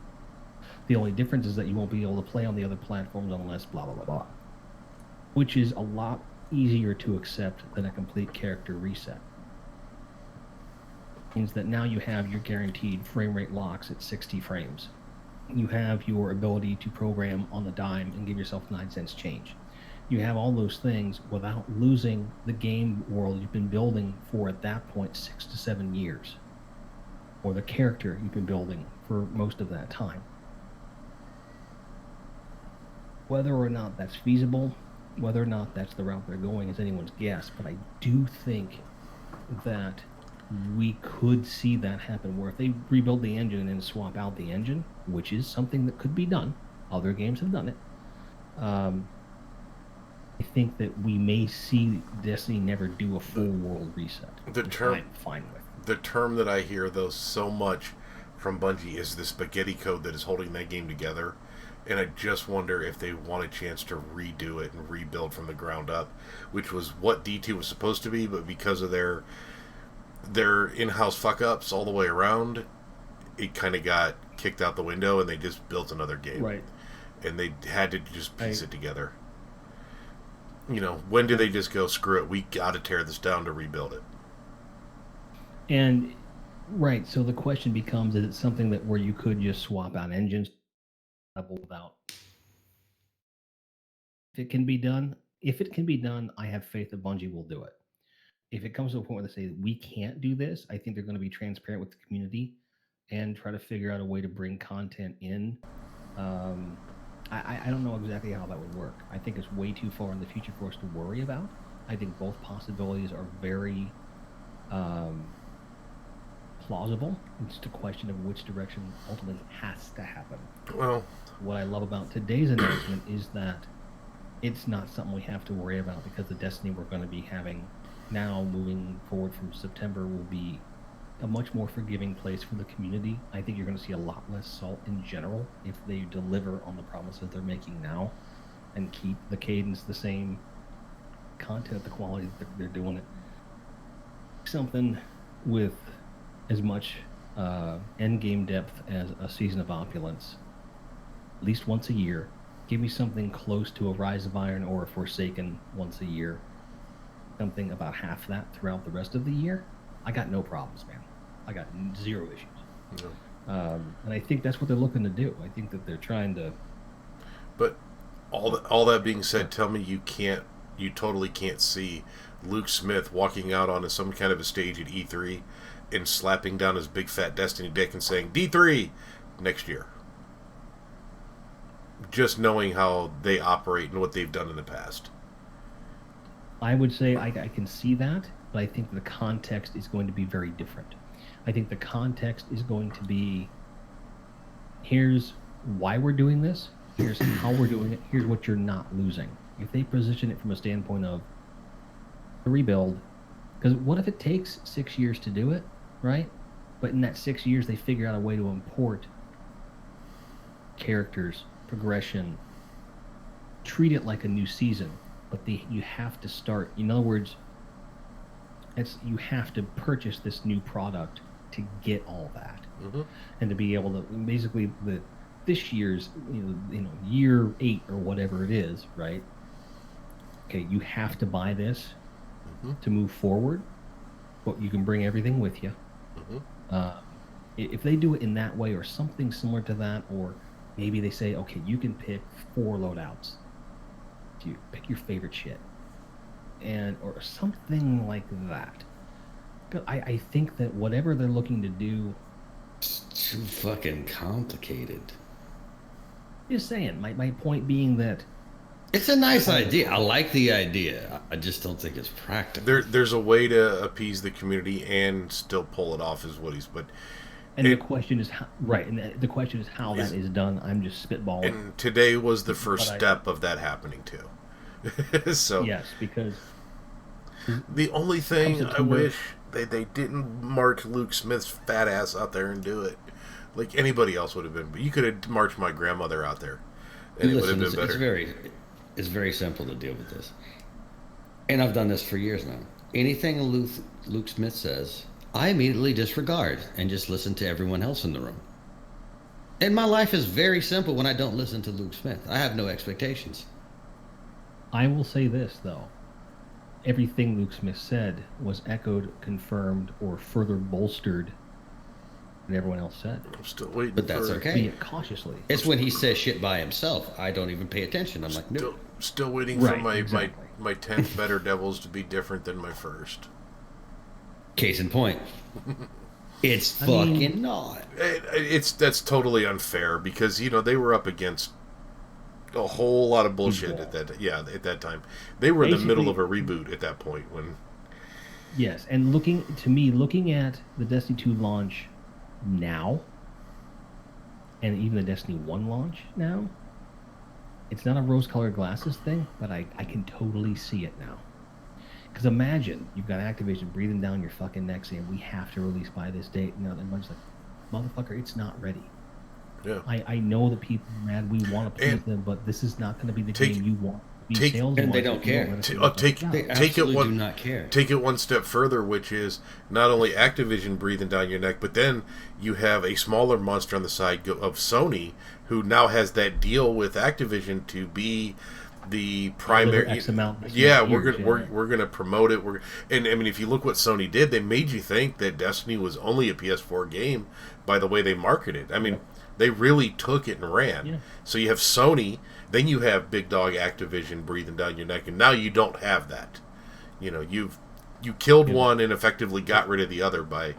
Speaker 3: The only difference is that you won't be able to play on the other platforms unless blah, blah, blah, blah. Which is a lot easier to accept than a complete character reset. It means that now you have your guaranteed frame rate locks at 60 frames. You have your ability to program on the dime and give yourself 9 cents change. You have all those things without losing the game world you've been building for, at that point, 6 to 7 years. Or the character you've been building for most of that time. Whether or not that's feasible, whether or not that's the route they're going, is anyone's guess. But I do think that we could see that happen, where if they rebuild the engine and swap out the engine, which is something that could be done, other games have done it, I think that we may see Destiny never do a full world reset.
Speaker 2: The term
Speaker 3: I'm fine with.
Speaker 2: The term that I hear, though, so much from Bungie is the spaghetti code that is holding that game together. And I just wonder if they want a chance to redo it and rebuild from the ground up, which was what D2 was supposed to be, but because of their in-house fuck-ups all the way around, it kind of got kicked out the window, and they just built another game.
Speaker 3: Right.
Speaker 2: And they had to just piece it together. You know, when do they just go, screw it, we got to tear this down to rebuild it?
Speaker 3: And, right, so the question becomes, is it something that where you could just swap out engines without... If it can be done, I have faith that Bungie will do it. If it comes to a point where they say we can't do this, I think they're going to be transparent with the community and try to figure out a way to bring content in. I don't know exactly how that would work. I think it's way too far in the future for us to worry about. I think both possibilities are very plausible. It's just a question of which direction ultimately has to happen.
Speaker 2: Well,
Speaker 3: what I love about today's announcement is that it's not something we have to worry about, because the Destiny we're going to be having now moving forward from September will be a much more forgiving place for the community. I think you're going to see a lot less salt in general if they deliver on the promises they're making now and keep the cadence the same, content, the quality that they're doing it. Something with as much end game depth as a Season of Opulence, at least once a year. Give me something close to a Rise of Iron or a Forsaken once a year. Something about half that throughout the rest of the year. I got no problems, man. I got 0 issues. No. And I think that's what they're looking to do. I think that they're trying to...
Speaker 2: But all that being said, tell me you totally can't see Luke Smith walking out onto some kind of a stage at E3 and slapping down his big fat Destiny dick and saying, D3 next year. Just knowing how they operate and what they've done in the past.
Speaker 3: I would say I can see that, but I think the context is going to be very different. I think the context is going to be, here's why we're doing this, here's how we're doing it, here's what you're not losing. If they position it from a standpoint of a rebuild, because what if it takes 6 years to do it, right? But in that 6 years, they figure out a way to import characters, progression, treat it like a new season. But you have to start. In other words, you have to purchase this new product to get all that, and to be able to basically this year's year 8 or whatever it is, right? Okay, you have to buy this to move forward, but you can bring everything with you. If they do it in that way or something similar to that, or maybe they say, okay, you can pick 4 loadouts. You pick your favorite shit, or something like that. I think that whatever they're looking to do,
Speaker 1: it's too fucking complicated.
Speaker 3: Just saying. My point being that
Speaker 1: it's a nice idea. I like the idea. I just don't think it's practical.
Speaker 2: There's a way to appease the community and still pull it off, is what he's. But
Speaker 3: the question is how, right, and the question is how that is done. I'm just spitballing.
Speaker 2: And today was the first step of that happening too. So
Speaker 3: yes, because
Speaker 2: the only thing I wish they didn't march Luke Smith's fat ass out there and do it like anybody else would have been. But you could have marched my grandmother out there, and it would have been better.
Speaker 1: It's very simple to deal with this, and I've done this for years now. Anything Luke Smith says, I immediately disregard and just listen to everyone else in the room. And my life is very simple when I don't listen to Luke Smith. I have no expectations.
Speaker 3: I will say this, though. Everything Luke Smith said was echoed, confirmed, or further bolstered than everyone else said.
Speaker 2: I'm still waiting.
Speaker 1: But that's
Speaker 2: for,
Speaker 1: okay.
Speaker 3: Be it cautiously.
Speaker 1: It's when he says shit by himself. I don't even pay attention. I'm like, no.
Speaker 2: Still waiting
Speaker 3: Right,
Speaker 2: for my
Speaker 3: exactly.
Speaker 2: my 10th Better Devils to be different than my first.
Speaker 1: Case in point. It's
Speaker 3: I mean-
Speaker 1: fucking not.
Speaker 2: That's totally unfair because they were up against a whole lot of bullshit at that time. They were in the middle of a reboot at that point when.
Speaker 3: Yes, and looking at the Destiny 2 launch now, and even the Destiny 1 launch now, it's not a rose-colored glasses thing, but I can totally see it now. Because imagine you've got Activision breathing down your fucking neck saying we have to release by this date, and then bunch like, motherfucker, it's not ready.
Speaker 2: Yeah.
Speaker 3: I know that people are mad. We want to play with them, but this is not going to be the game you want.
Speaker 1: And they don't care. They absolutely do not care.
Speaker 2: Take it one step further, which is not only Activision breathing down your neck, but then you have a smaller monster on the side of Sony, who now has that deal with Activision to be the primary. We're gonna promote it. And I mean, if you look what Sony did, they made you think that Destiny was only a PS4 game by the way they marketed. I mean, they really took it and ran.
Speaker 3: Yeah.
Speaker 2: So you have Sony, then you have big dog Activision breathing down your neck, and now you don't have that. You killed one and effectively got rid of the other by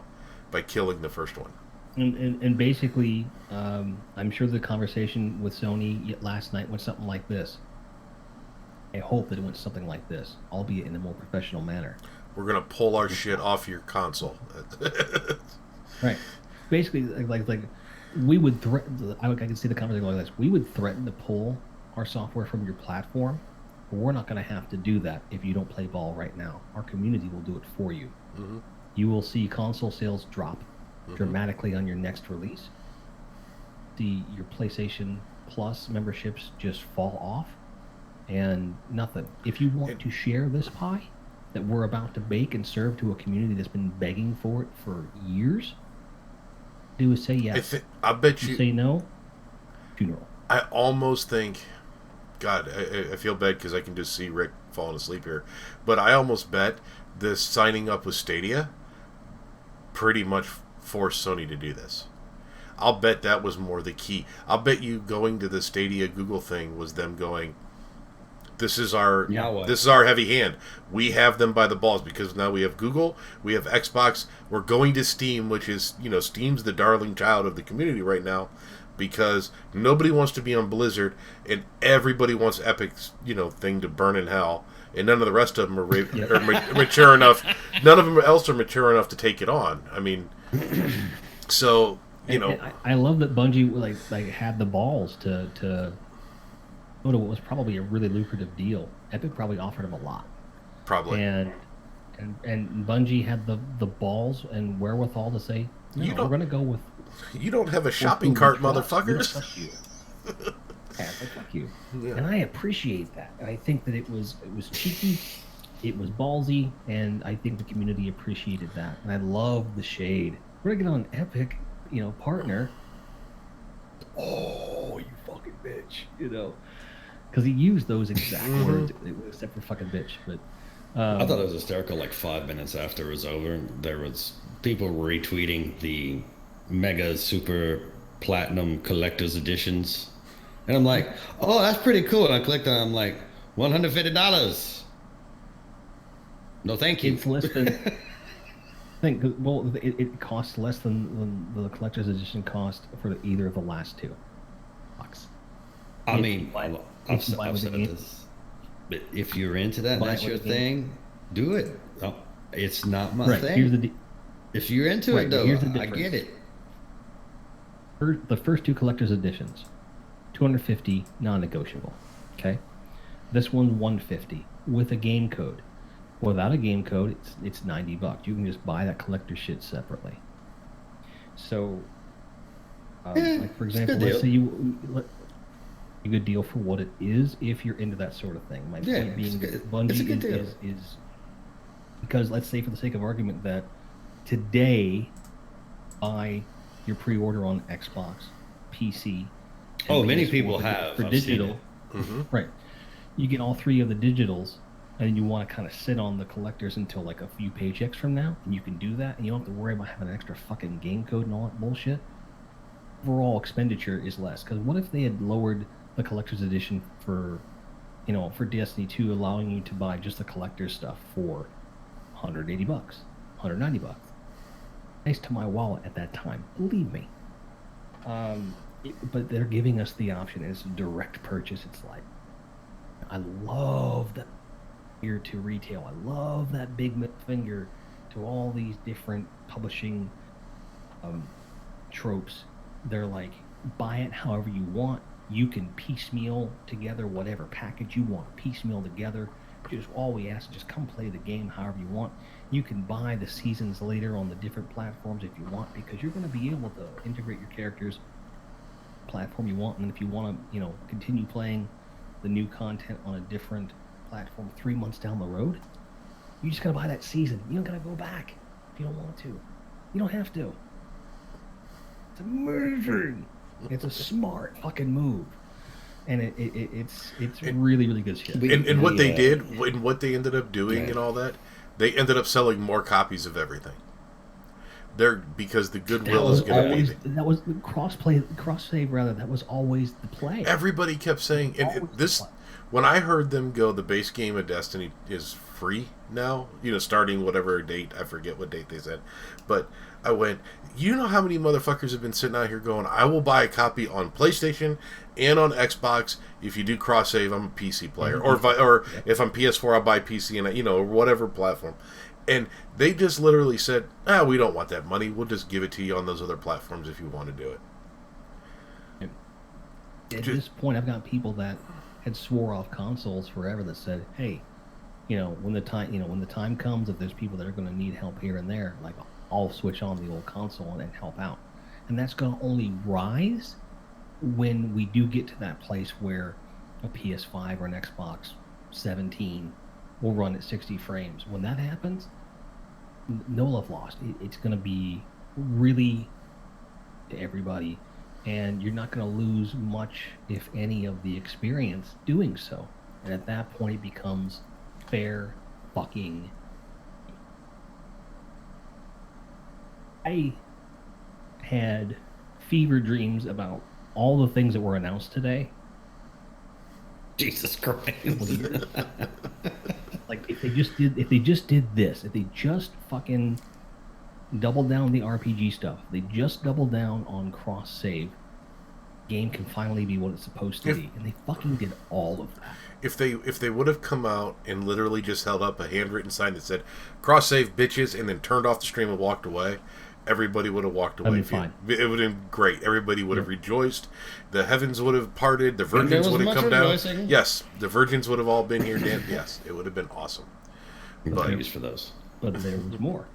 Speaker 2: killing the first one.
Speaker 3: And basically, I'm sure the conversation with Sony last night went something like this. I hope that it went something like this, albeit in a more professional manner.
Speaker 2: We're gonna pull our shit off your console.
Speaker 3: Right. Basically, like we would threaten. I can see the conversation like this. We would threaten to pull our software from your platform, but we're not going to have to do that if you don't play ball right now. Our community will do it for you.
Speaker 2: Mm-hmm.
Speaker 3: You will see console sales drop dramatically on your next release. Your PlayStation Plus memberships just fall off, and nothing. If you want to share this pie that we're about to bake and serve to a community that's been begging for it for years, do is say yes.
Speaker 2: I bet you
Speaker 3: say no. Funeral.
Speaker 2: I almost think, God, I feel bad because I can just see Rick falling asleep here, but I almost bet this signing up with Stadia pretty much forced Sony to do this. I'll bet that was more the key. I'll bet you going to the Stadia Google thing was them going, this is our heavy hand. We have them by the balls because now we have Google, we have Xbox, we're going to Steam, which is, Steam's the darling child of the community right now because nobody wants to be on Blizzard and everybody wants Epic's, thing to burn in hell, and none of the rest of them are mature enough. None of them else are mature enough to take it on. I mean, so,
Speaker 3: I love that Bungie like had the balls to go to what was probably a really lucrative deal. Epic probably offered him a lot.
Speaker 2: Probably.
Speaker 3: And Bungie had the balls and wherewithal to say, no, we're going to go with...
Speaker 2: You don't have a shopping cart, motherfuckers.
Speaker 3: Fuck you. Yeah. And I appreciate that. I think that it was cheeky, it was ballsy, and I think the community appreciated that. And I love the shade. We're going to get on Epic, partner. Oh, you fucking bitch, because he used those exact words, except for fucking bitch. But
Speaker 1: I thought it was hysterical. Like 5 minutes after it was over, there was people retweeting the mega super platinum collector's editions, and I'm like, oh, that's pretty cool. And I clicked on it, I'm like, $150. No, thank you.
Speaker 3: It's less than. It costs less than the collector's edition cost for either of the last two. Bucks.
Speaker 1: I mean, I've said this, but if you're into that, that's your thing. Do it. Oh, it's not my thing. If you're into it, though, I get it.
Speaker 3: The first two collector's editions, $250 non-negotiable. Okay, this one's $150 with a game code. Without a game code, it's $90. You can just buy that collector shit separately. So, like for example, let's say a good deal for what it is if you're into that sort of thing. My point being that Bungie is because let's say for the sake of argument that today buy your pre-order on Xbox PC.
Speaker 1: Oh,
Speaker 3: and
Speaker 1: many
Speaker 3: PS4
Speaker 1: people have.
Speaker 3: for
Speaker 1: I've seen
Speaker 3: digital.
Speaker 1: it.
Speaker 2: Mm-hmm.
Speaker 3: Right. You get all three of the digitals, and you want to kind of sit on the collectors until like a few paychecks from now, and you can do that, and you don't have to worry about having an extra fucking game code and all that bullshit. Overall expenditure is less. Because what if they had lowered the collector's edition for, for Destiny 2, allowing you to buy just the collector's stuff for $180, $190? Nice to my wallet at that time, believe me. But they're giving us the option. It's a direct purchase. It's like, I love that here to retail. I love that big finger to all these different publishing tropes. They're like, buy it however you want. You can piecemeal together whatever package you want. Piecemeal together. Just all we ask is just come play the game however you want. You can buy the seasons later on the different platforms if you want, because you're going to be able to integrate your characters platform you want. And if you want to, continue playing the new content on a different platform 3 months down the road, you just gotta buy that season. You don't gotta go back if you don't want to. You don't have to. It's amazing. It's a smart fucking move, and it's really, really good shit.
Speaker 2: And what they did, and what they ended up doing, and all that, they ended up selling more copies of everything. Because the goodwill is going to be there.
Speaker 3: That was the Crosssave rather. That was always the play.
Speaker 2: Everybody kept saying, when I heard them go, the base game of Destiny is free now, starting whatever date, I forget what date they said, but I went, you know how many motherfuckers have been sitting out here going, I will buy a copy on PlayStation and on Xbox if you do cross-save, I'm a PC player, or if I'm PS4, I'll buy PC and, or whatever platform. And they just literally said, we don't want that money, we'll just give it to you on those other platforms if you want to do it.
Speaker 3: At this point, I've got people that had swore off consoles forever that said, hey, when the time comes, if there's people that are going to need help here and there, like, I'll switch on the old console and help out. And that's going to only rise when we do get to that place where a PS5 or an Xbox 17 will run at 60 frames. When that happens, no love lost. It's going to be really to everybody, and you're not going to lose much, if any, of the experience doing so. And at that point, it becomes fair fucking. I had fever dreams about all the things that were announced today.
Speaker 1: Jesus Christ.
Speaker 3: Like, if they just did this, if they just fucking doubled down on the RPG stuff, they just doubled down on cross-save, game can finally be what it's supposed to be. And they fucking did all of that.
Speaker 2: If they would have come out and literally just held up a handwritten sign that said cross-save bitches and then turned off the stream and walked away, everybody would have walked away.
Speaker 3: Fine.
Speaker 2: It would have been great. Everybody would have rejoiced. The heavens would have parted. The virgins would have come down. Yes, the virgins would have all been here. Dan. Yes, it would have been awesome.
Speaker 1: Thanks for those.
Speaker 3: But there was more.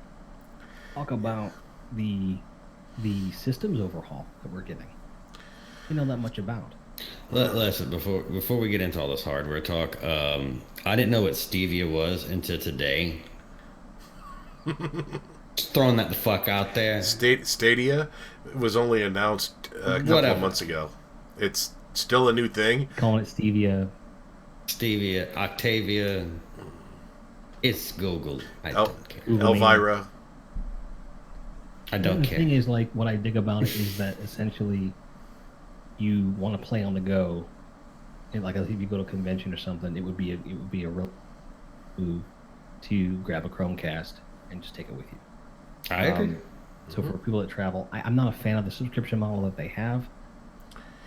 Speaker 3: Talk about the systems overhaul that we're getting. You know that much about.
Speaker 1: Listen, before we get into all this hardware talk, I didn't know what Stadia was until today. Just throwing that the fuck out there.
Speaker 2: Stadia was only announced a couple of months ago. It's still a new thing.
Speaker 3: Calling it Stevia,
Speaker 1: Octavia. It's Google. I don't care.
Speaker 2: Elvira.
Speaker 1: I don't care.
Speaker 3: The thing is, like, what I dig about it is that essentially you want to play on the go. And like, if you go to a convention or something, it would be a real move to grab a Chromecast and just take it with you.
Speaker 1: I agree.
Speaker 3: So for people that travel, I'm not a fan of the subscription model that they have,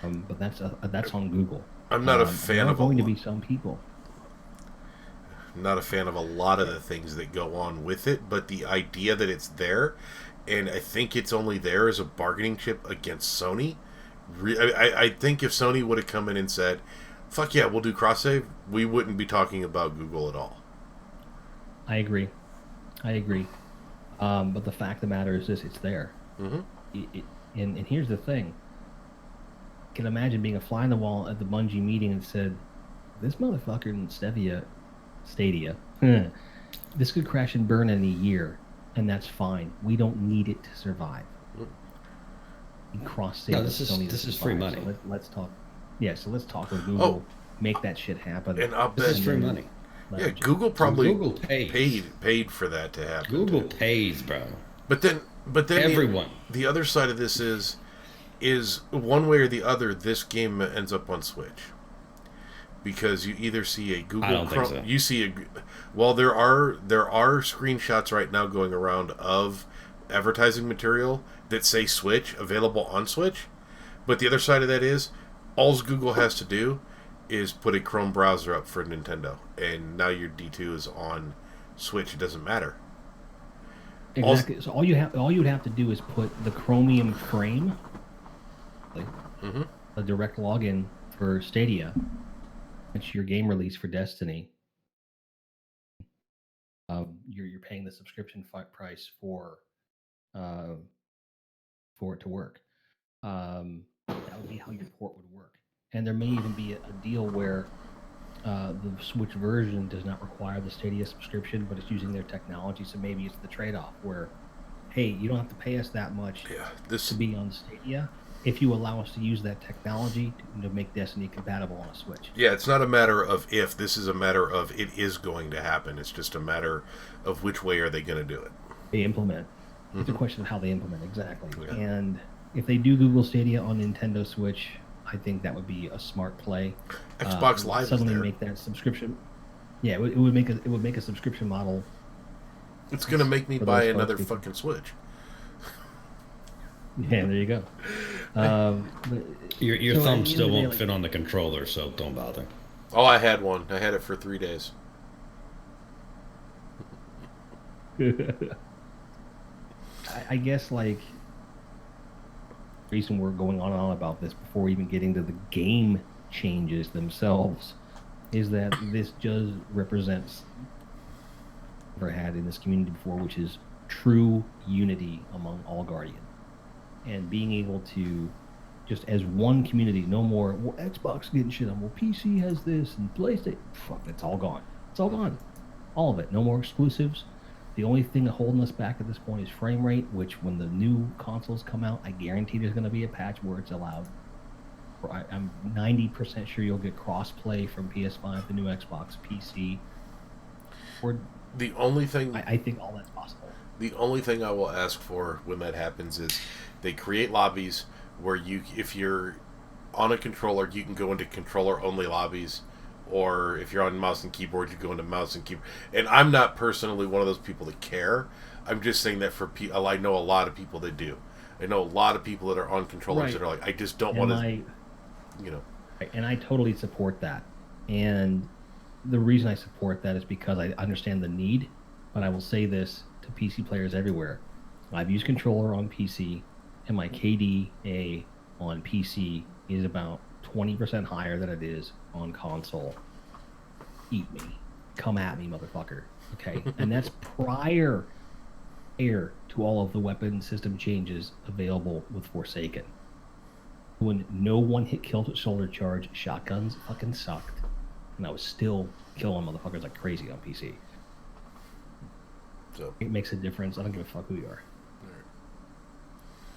Speaker 3: but that's on Google.
Speaker 2: I'm not a fan of
Speaker 3: going to be some people.
Speaker 2: I'm not a fan of a lot of the things that go on with it, but the idea that it's there, and I think it's only there as a bargaining chip against Sony. I think if Sony would have come in and said, fuck yeah, we'll do cross-save, we wouldn't be talking about Google at all.
Speaker 3: I agree. But the fact of the matter is this: it's there. Mm-hmm. And here's the thing: I can imagine being a fly on the wall at the Bungie meeting and said, "This motherfucker in Stadia, this could crash and burn in a year, and that's fine. We don't need it to survive." Crosssave.
Speaker 1: No,
Speaker 3: with Sony
Speaker 1: this is
Speaker 3: to
Speaker 1: free
Speaker 3: buy.
Speaker 1: money.
Speaker 3: So let's talk. Yeah, so let's talk with Google. Make that shit happen.
Speaker 2: And I'll
Speaker 1: This
Speaker 2: bet
Speaker 1: is free money.
Speaker 2: yeah, Google probably
Speaker 1: Google pays.
Speaker 2: paid for that to happen.
Speaker 1: Google
Speaker 2: too.
Speaker 1: pays, bro.
Speaker 2: But then
Speaker 1: Everyone.
Speaker 2: the other side of this is one way or the other, this game ends up on Switch. Because you either see a Google
Speaker 1: I don't think so.
Speaker 2: you see a well, there are screenshots right now going around of advertising material that say Switch, available on Switch. But the other side of that is all Google has to do is put a Chrome browser up for Nintendo, and now your D2 is on Switch. It doesn't matter.
Speaker 3: Exactly. So all you'd have to do is put the Chromium frame, like a direct login for Stadia. It's your game release for Destiny. You're paying the subscription price for it to work. That would be how your port would work. And there may even be a deal where the Switch version does not require the Stadia subscription, but it's using their technology. So maybe it's the trade-off where, hey, you don't have to pay us that much to be on Stadia if you allow us to use that technology to make Destiny compatible on a Switch.
Speaker 2: Yeah, it's not a matter of if. This is a matter of it is going to happen. It's just a matter of which way are they going to do it.
Speaker 3: They implement. It's a question of how they implement, exactly. Yeah. And if they do Google Stadia on Nintendo Switch, I think that would be a smart play.
Speaker 2: Xbox Live
Speaker 3: suddenly
Speaker 2: is there.
Speaker 3: Make that subscription. Yeah, it would make a subscription model.
Speaker 2: It's going to make me buy another fucking Switch.
Speaker 3: Yeah, there you go.
Speaker 1: Your thumb still won't fit on the controller, so don't bother.
Speaker 2: Oh, I had one. I had it for 3 days.
Speaker 3: I guess, like, the reason we're going on and on about this before even getting to the game changes themselves is that this just represents what we've had in this community before, which is true unity among all Guardians. And being able to, just as one community, no more, well, Xbox getting shit on, well, PC has this, and PlayStation, fuck, it's all gone. It's all gone. All of it. No more exclusives. The only thing holding us back at this point is frame rate, which when the new consoles come out, I guarantee there's going to be a patch where it's allowed. I'm 90% sure you'll get cross-play from PS5 to new Xbox, PC. Or
Speaker 2: the only thing...
Speaker 3: I think all that's possible.
Speaker 2: The only thing I will ask for when that happens is they create lobbies where if you're on a controller, you can go into controller-only lobbies, or if you're on mouse and keyboard, you go into mouse and keyboard. And I'm not personally one of those people that care. I'm just saying that for people, I know a lot of people that do. I know a lot of people that are on controllers that are like, I just don't want to,
Speaker 3: And I totally support that. And the reason I support that is because I understand the need, but I will say this to PC players everywhere. I've used controller on PC, and my KDA on PC is about 20% higher than it is on console. Eat me. Come at me, motherfucker. Okay? And that's prior to all of the weapon system changes available with Forsaken. When no one-hit kill to shoulder charge, shotguns fucking sucked. And I was still killing motherfuckers like crazy on PC. So it makes a difference. I don't give a fuck who you are.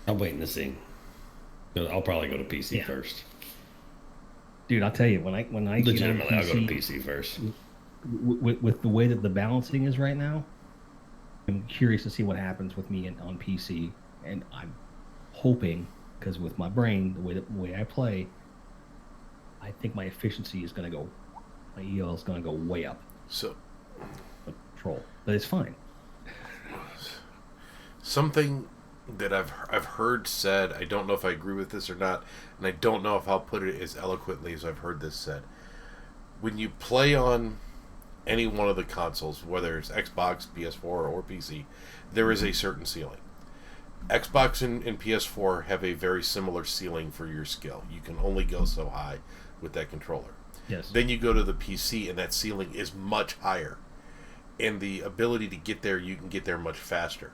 Speaker 1: I'm waiting to see. I'll probably go to PC first.
Speaker 3: Dude, I'll tell you, when I
Speaker 1: legitimately,
Speaker 3: PC,
Speaker 1: I'll go to PC first.
Speaker 3: With the way that the balancing is right now, I'm curious to see what happens with me on PC, and I'm hoping, because with my brain, the way I play, I think my efficiency is going to go, my EL is going to go way up.
Speaker 2: So,
Speaker 3: control, but it's fine.
Speaker 2: Something that I've heard said, I don't know if I agree with this or not, and I don't know if I'll put it as eloquently as I've heard this said. When you play on any one of the consoles, whether it's Xbox, PS4, or PC, there is a certain ceiling. Xbox and PS4 have a very similar ceiling for your skill. You can only go so high with that controller.
Speaker 3: Yes.
Speaker 2: Then you go to the PC, and that ceiling is much higher. And the ability to get there, you can get there much faster.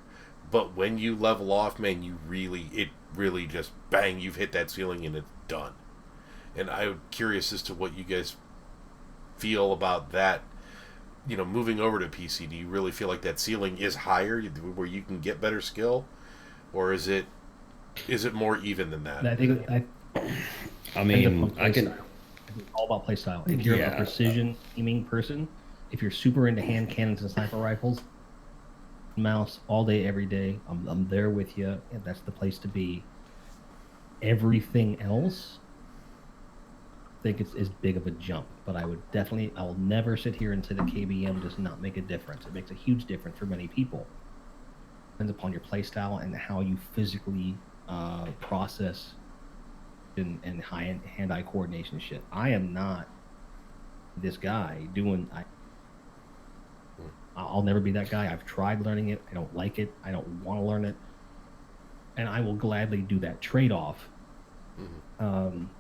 Speaker 2: But when you level off, man, it really just, bang, you've hit that ceiling and it's done. And I'm curious as to what you guys feel about that, moving over to PC. Do you really feel like that ceiling is higher where you can get better skill? Or is it Is it more even than that?
Speaker 3: I think
Speaker 1: I mean, I can.
Speaker 3: It's all about play style. If you're a precision aiming person, if you're super into hand cannons and sniper rifles, mouse all day, every day, I'm there with you, and that's the place to be. Everything else, I think it's as big of a jump, but I will never sit here and say that KBM does not make a difference. It makes a huge difference for many people. Depends upon your play style and how you physically process and hand-eye coordination shit. I am not this guy doing. I'll never be that guy. I've tried learning it. I don't like it. I don't want to learn it, and I will gladly do that trade-off. On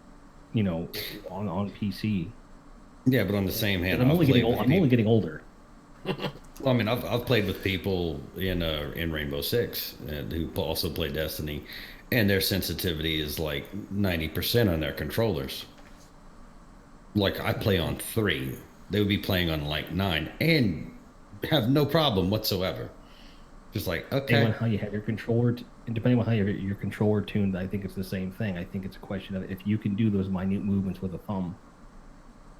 Speaker 3: PC.
Speaker 1: Yeah, but on the same hand,
Speaker 3: I'm only getting older.
Speaker 1: Well, I mean, I've played with people in Rainbow Six who also play Destiny, and their sensitivity is like 90% on their controllers. Like I play on 3, they would be playing on like 9, and have no problem whatsoever. Just like okay.
Speaker 3: Depending on how you have your controller, and depending on how your controller tuned, I think it's the same thing. I think it's a question of if you can do those minute movements with a thumb,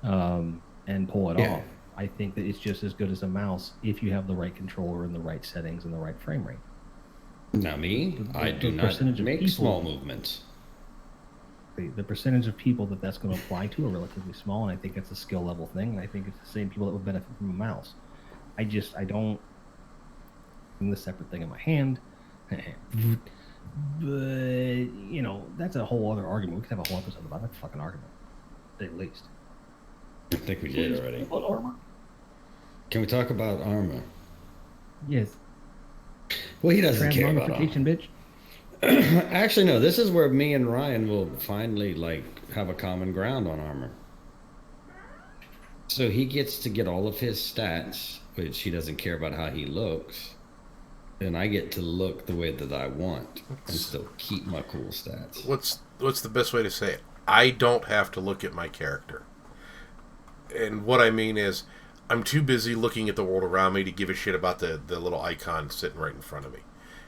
Speaker 3: and pull it off. I think that it's just as good as a mouse if you have the right controller and the right settings and the right frame rate.
Speaker 1: Now me, I do not make small movements.
Speaker 3: The percentage of people that's going to apply to are relatively small, and I think it's a skill level thing. And I think it's the same people that would benefit from a mouse. I don't. The separate thing in my hand, but that's a whole other argument. We could have a whole episode about that fucking argument, at least.
Speaker 1: I think we did already. Armor. Can we talk about armor?
Speaker 3: Yes.
Speaker 1: Well, he doesn't care about armor.
Speaker 3: Bitch.
Speaker 1: Actually, no. This is where me and Ryan will finally have a common ground on armor. So he gets to get all of his stats, which he doesn't care about how he looks, and I get to look the way that I want and still keep my cool stats.
Speaker 2: What's the best way to say it? I don't have to look at my character. And what I mean is, I'm too busy looking at the world around me to give a shit about the little icon sitting right in front of me.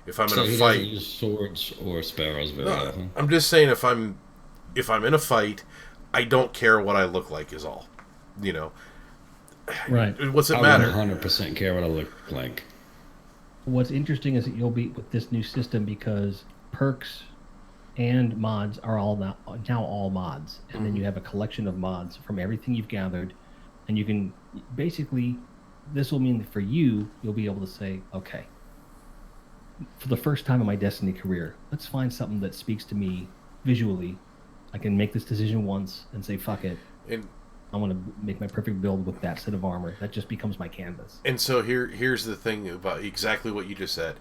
Speaker 2: If I'm in a fight,
Speaker 1: doesn't use swords or sparrows very often.
Speaker 2: I'm just saying, if I'm in a fight, I don't care what I look like. Is all,
Speaker 3: Right?
Speaker 2: What's it matter?
Speaker 1: I 100% care what I look like.
Speaker 3: What's interesting is that you'll be with this new system because perks and mods are now all mods, and then you have a collection of mods from everything you've gathered, and you can basically, this will mean that for you'll be able to say, okay, for the first time in my Destiny career, let's find something that speaks to me visually. I can make this decision once and say fuck it, and I want to make my perfect build with that set of armor. That just becomes my canvas.
Speaker 2: And so here's the thing about exactly what you just said.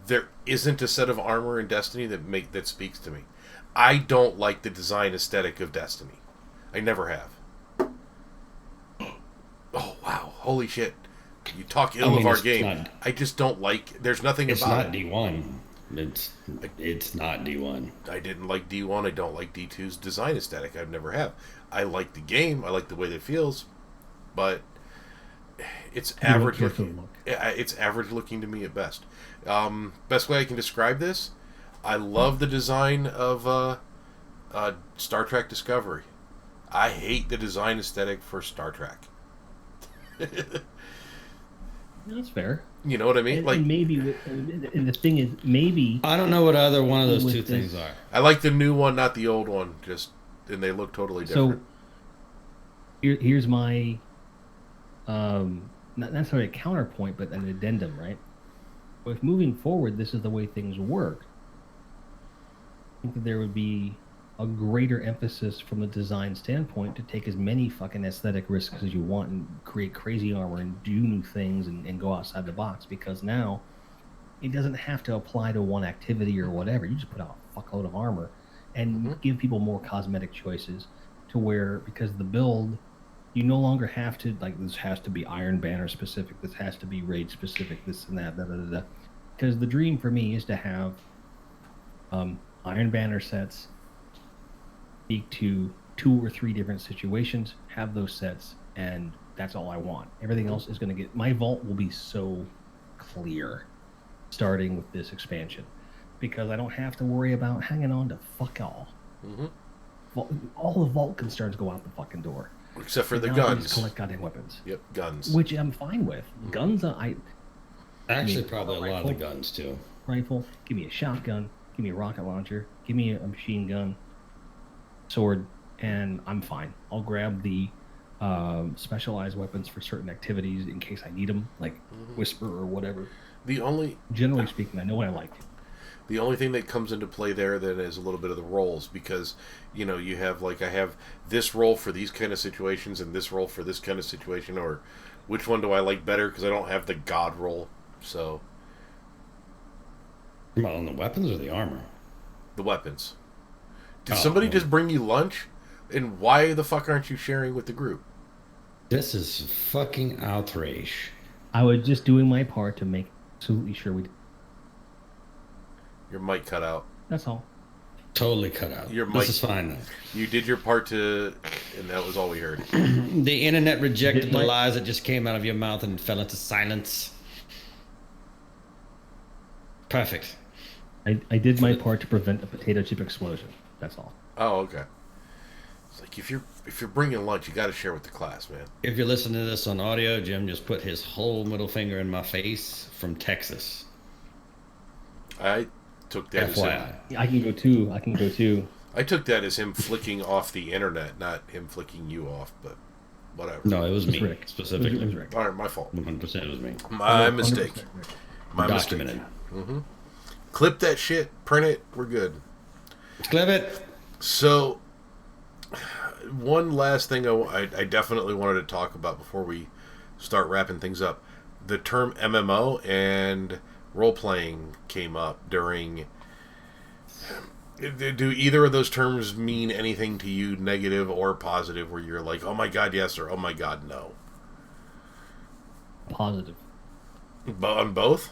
Speaker 2: There isn't a set of armor in Destiny that speaks to me. I don't like the design aesthetic of Destiny. I never have. Oh wow! Holy shit! You talk ill of our game. I just don't like. There's nothing about it.
Speaker 1: It's not D1. It's not D1.
Speaker 2: I didn't like D1. I don't like D2's design aesthetic. I've never have. I like the game. I like the way that it feels, but it's average looking. It's average looking to me at best. Best way I can describe this, I love the design of Star Trek Discovery. I hate the design aesthetic for Star Trek.
Speaker 3: That's fair.
Speaker 2: You know what I mean?
Speaker 3: And the thing is, maybe
Speaker 1: I don't know what other one of those two things are.
Speaker 2: I like the new one, not the old one. And they look totally different.
Speaker 3: So here's my not necessarily a counterpoint, but an addendum, right? If moving forward, this is the way things work, I think that there would be a greater emphasis from the design standpoint to take as many fucking aesthetic risks as you want and create crazy armor and do new things and go outside the box, because now it doesn't have to apply to one activity or whatever. You just put out a fuckload of armor and give people more cosmetic choices to where, because the build, you no longer have to, this has to be Iron Banner specific, this has to be Raid specific, this and that, Because the dream for me is to have Iron Banner sets speak to 2 or 3 different situations, have those sets, and that's all I want. Everything else is going to my vault will be so clear starting with this expansion. because I don't have to worry about hanging on to fuck all.
Speaker 2: Mm-hmm.
Speaker 3: All the vault concerns go out the fucking door.
Speaker 2: Except for the
Speaker 3: Now I can
Speaker 2: guns.
Speaker 3: just collect goddamn weapons.
Speaker 2: Yep, guns.
Speaker 3: Which I'm fine with. Guns,
Speaker 1: Actually, probably a lot of the guns too.
Speaker 3: Rifle. Give me a shotgun. Give me a rocket launcher. Give me a machine gun. Sword. And I'm fine. I'll grab the specialized weapons for certain activities in case I need them, like Whisper or whatever. Generally speaking, I know what I like.
Speaker 2: The only thing that comes into play there then is a little bit of the roles, because you know you have like I have this role for these kind of situations and this role for this kind of situation, or which one do I like better because I don't have the god role. So
Speaker 1: Well, on the weapons or the armor?
Speaker 2: the weapons. Did somebody just bring you lunch? And why the fuck aren't you sharing with the group?
Speaker 1: This is fucking outrage.
Speaker 3: I was just doing my part to make absolutely sure we.
Speaker 2: Your mic cut out.
Speaker 3: That's all.
Speaker 1: Totally cut out.
Speaker 2: Your mic.
Speaker 1: This is fine though.
Speaker 2: You did your part and that was all we heard.
Speaker 1: The internet rejected
Speaker 3: Did
Speaker 1: the
Speaker 3: my-
Speaker 1: lies that just came out of your mouth and fell into silence. Perfect.
Speaker 3: I did my part to prevent a potato chip explosion. That's all.
Speaker 2: Oh, okay. It's like if you're bringing lunch, you got to share with the class, man.
Speaker 1: If you're listening to this on audio, Jim just put his whole middle finger in my face from Texas.
Speaker 2: I took that as him.
Speaker 1: FYI.
Speaker 3: I can go too.
Speaker 2: I took that as him flicking off the internet, not him flicking you off. But whatever.
Speaker 1: No, it was
Speaker 3: It was
Speaker 1: me
Speaker 3: Rick.
Speaker 1: specifically.
Speaker 3: It was Rick.
Speaker 2: All right, my fault.
Speaker 1: 100% it was me.
Speaker 2: My mistake.
Speaker 3: 100% Rick.
Speaker 2: My
Speaker 1: Documented.
Speaker 2: mistake. Clip that shit. Print it. We're good.
Speaker 1: Clip it.
Speaker 2: So, one last thing I definitely wanted to talk about before we start wrapping things up. The term MMO and role-playing came up during... Do either of those terms mean anything to you, negative or positive, where you're like, oh my god, yes, or oh my god, no?
Speaker 3: Positive.
Speaker 2: On both?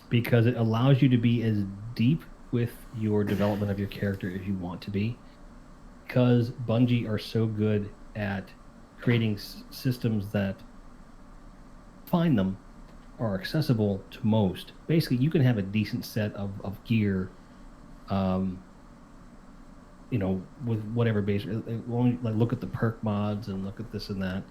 Speaker 3: Because it allows you to be as deep with your development of your character as you want to be. Because Bungie are so good at creating systems that find them are accessible to most. Basically, you can have a decent set of gear, with whatever base. Like look at the perk mods and look at this and that.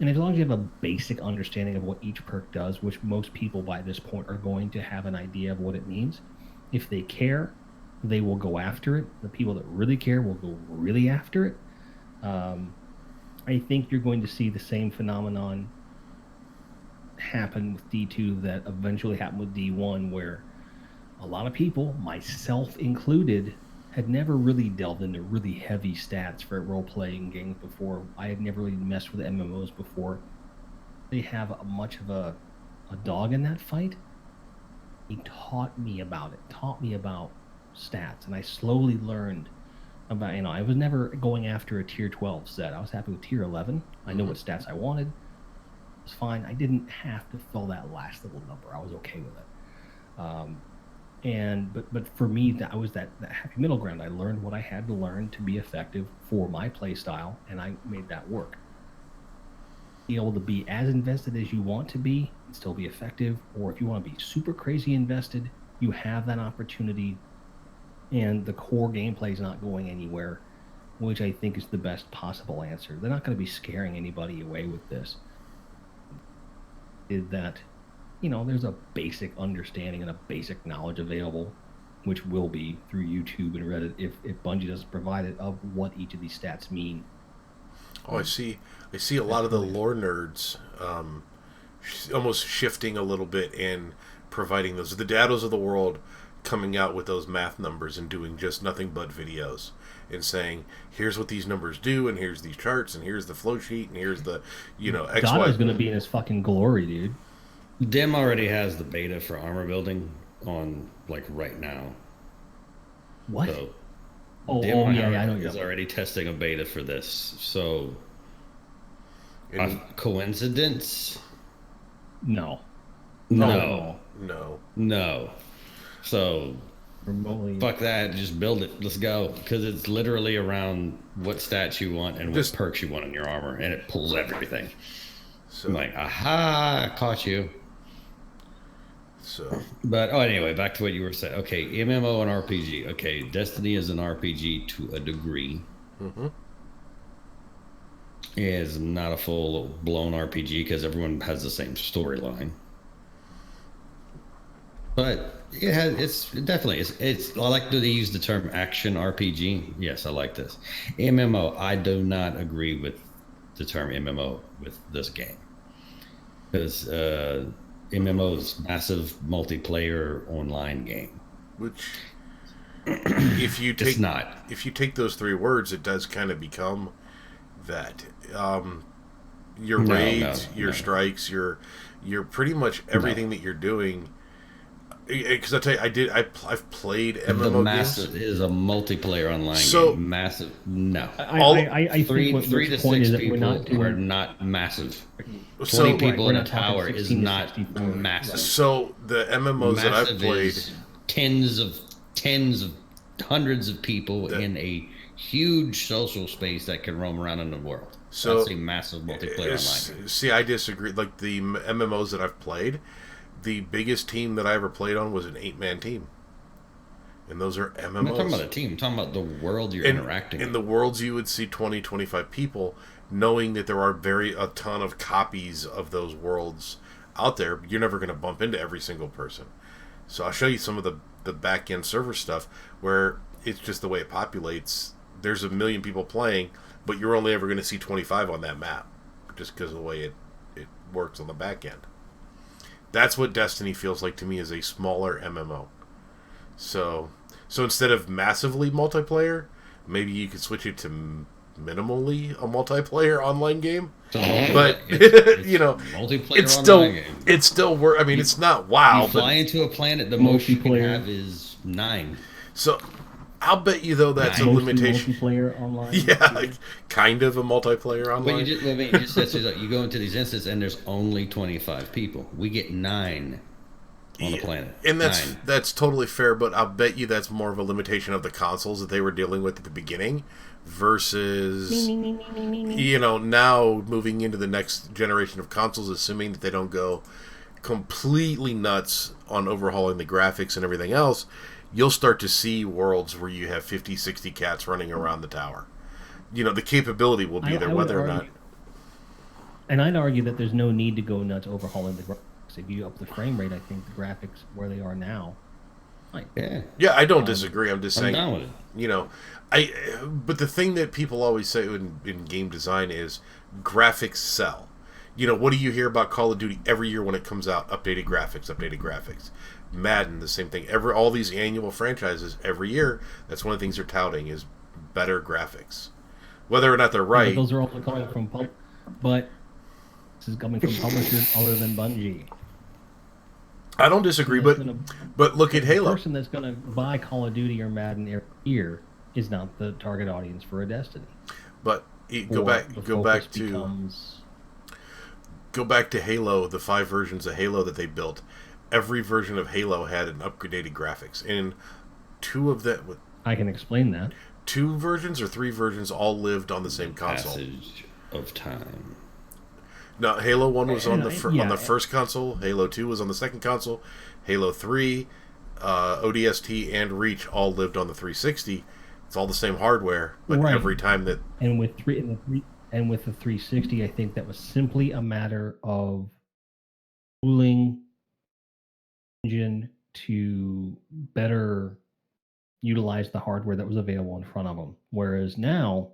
Speaker 3: And as long as you have a basic understanding of what each perk does, which most people by this point are going to have an idea of what it means, if they care, they will go after it. The people that really care will go really after it. I think you're going to see the same phenomenon happen with D2 that eventually happened with D1, where a lot of people, myself included, had never really delved into really heavy stats for role-playing games before. I had never really messed with MMOs before. They have much of a dog in that fight. He taught me about it, taught me about stats, and I slowly learned about, I was never going after a tier 12 set. I was happy with tier 11. I knew what stats I wanted. It was fine. I didn't have to fill that last little number. I was okay with it. But for me, that was that happy middle ground. I learned what I had to learn to be effective for my play style, and I made that work. Be able to be as invested as you want to be and still be effective, or if you want to be super crazy invested, you have that opportunity, and the core gameplay is not going anywhere, which I think is the best possible answer. They're not going to be scaring anybody away with this. Is that there's a basic understanding and a basic knowledge available, which will be through YouTube and Reddit if Bungie doesn't provide it, of what each of these stats mean.
Speaker 2: Oh, I see a lot of the lore nerds almost shifting a little bit and providing those. The Dados of the world coming out with those math numbers and doing just nothing but videos and saying, here's what these numbers do, and here's these charts, and here's the flow sheet, and here's the, X, Y.
Speaker 3: Dado's going to be in his fucking glory, dude.
Speaker 1: Dim already has the beta for armor building on, right now.
Speaker 3: What?
Speaker 1: So,
Speaker 3: yeah, I know.
Speaker 1: He's already testing a beta for this. So,
Speaker 2: And
Speaker 1: coincidence?
Speaker 3: No.
Speaker 1: No. So,
Speaker 3: Remotely.
Speaker 1: fuck that. Just build it. Let's go. Because it's literally around what stats you want and what perks you want in your armor, and it pulls everything.
Speaker 2: so,
Speaker 1: I'm like, aha, I caught you.
Speaker 2: So,
Speaker 1: But anyway, back to what you were saying. Okay, MMO and RPG. Okay, Destiny is an RPG to a degree.
Speaker 2: mm-hmm.
Speaker 1: It is not a full blown RPG because everyone has the same storyline. But it's definitely it's. I like that they use the term action RPG. Yes, I like this. MMO. I do not agree with the term MMO with this game because MMO is massive multiplayer online game.
Speaker 2: Which, if you take
Speaker 1: It's not.
Speaker 2: if you take those three words, it does kind of become that. Your raids, your strikes, your pretty much everything that you're doing. Because I tell you, I've played MMO
Speaker 1: Massive
Speaker 2: games.
Speaker 1: is a multiplayer online game. Massive, no.
Speaker 3: I
Speaker 1: Three
Speaker 3: think
Speaker 1: to
Speaker 3: point
Speaker 1: six
Speaker 3: is that
Speaker 1: people
Speaker 3: we're not doing,
Speaker 1: are not massive. 20
Speaker 2: So
Speaker 1: people
Speaker 3: we're
Speaker 1: in a
Speaker 3: not talking
Speaker 1: tower is
Speaker 3: 16 to
Speaker 1: not
Speaker 3: 64.
Speaker 1: massive.
Speaker 2: so the MMOs that I've
Speaker 1: Massive
Speaker 2: played,
Speaker 1: is tens of hundreds of people in a huge social space that can roam around in the world.
Speaker 2: So
Speaker 1: That's a massive multiplayer online game.
Speaker 2: see, I disagree. Like the MMOs that I've played, the biggest team that I ever played on was an 8-man team, and those are MMOs.
Speaker 1: I'm not talking about a team. I'm talking about the world you're interacting
Speaker 2: in
Speaker 1: with.
Speaker 2: the worlds, you would see 20, 25 people, knowing that there are a ton of copies of those worlds out there. You're never going to bump into every single person. So I'll show you some of the back end server stuff where it's just the way it populates. There's 1 million people playing, but you're only ever going to see 25 on that map, just because of the way it works on the back end. That's what Destiny feels like to me, is a smaller MMO. So instead of massively multiplayer, maybe you could switch it to minimally a multiplayer online game. But
Speaker 1: it's
Speaker 2: you know,
Speaker 1: multiplayer
Speaker 2: it's
Speaker 1: online game.
Speaker 2: it's still work. I mean, it's not WoW,
Speaker 1: You fly into a planet, the most you can have is 9.
Speaker 2: So I'll bet you though that's a limitation.
Speaker 3: Multiplayer online.
Speaker 2: Yeah, like, kind of a multiplayer online.
Speaker 1: But you just said you go into these instances and there's only 25 people. We get 9 on the planet,
Speaker 2: and
Speaker 1: Nine.
Speaker 2: that's totally fair. But I'll bet you that's more of a limitation of the consoles that they were dealing with at the beginning, versus now moving into the next generation of consoles, assuming that they don't go completely nuts on overhauling the graphics and everything else. You'll start to see worlds where you have 50, 60 cats running around the tower. The capability will be there, whether or not.
Speaker 3: And I'd argue that there's no need to go nuts overhauling the graphics. If you up the frame rate, I think the graphics where they are now.
Speaker 2: Yeah, I don't disagree. I'm just saying.
Speaker 1: I'm down with it.
Speaker 2: But the thing that people always say in game design is graphics sell. What do you hear about Call of Duty every year when it comes out? Updated graphics. Madden, the same thing. All these annual franchises every year, that's one of the things they're touting is better graphics. Whether or not they're right.
Speaker 3: But those are also coming from but this is coming from publishers other than Bungie.
Speaker 2: I don't disagree, but look at Halo.
Speaker 3: The person that's going to buy Call of Duty or Madden every year is not the target audience for a Destiny.
Speaker 2: But go back to Halo, the 5 versions of Halo that they built. Every version of Halo had an upgraded graphics, and 2 of them.
Speaker 3: I can explain that.
Speaker 2: 2 versions or 3 versions all lived on the same console.
Speaker 1: Passage of time.
Speaker 2: No, Halo 1 was on the first console. Halo 2 was on the second console. Halo 3, ODST, and Reach all lived on the 360. It's all the same hardware, but every time that
Speaker 3: and with the 360, I think that was simply a matter of cooling engine to better utilize the hardware that was available in front of them. Whereas now,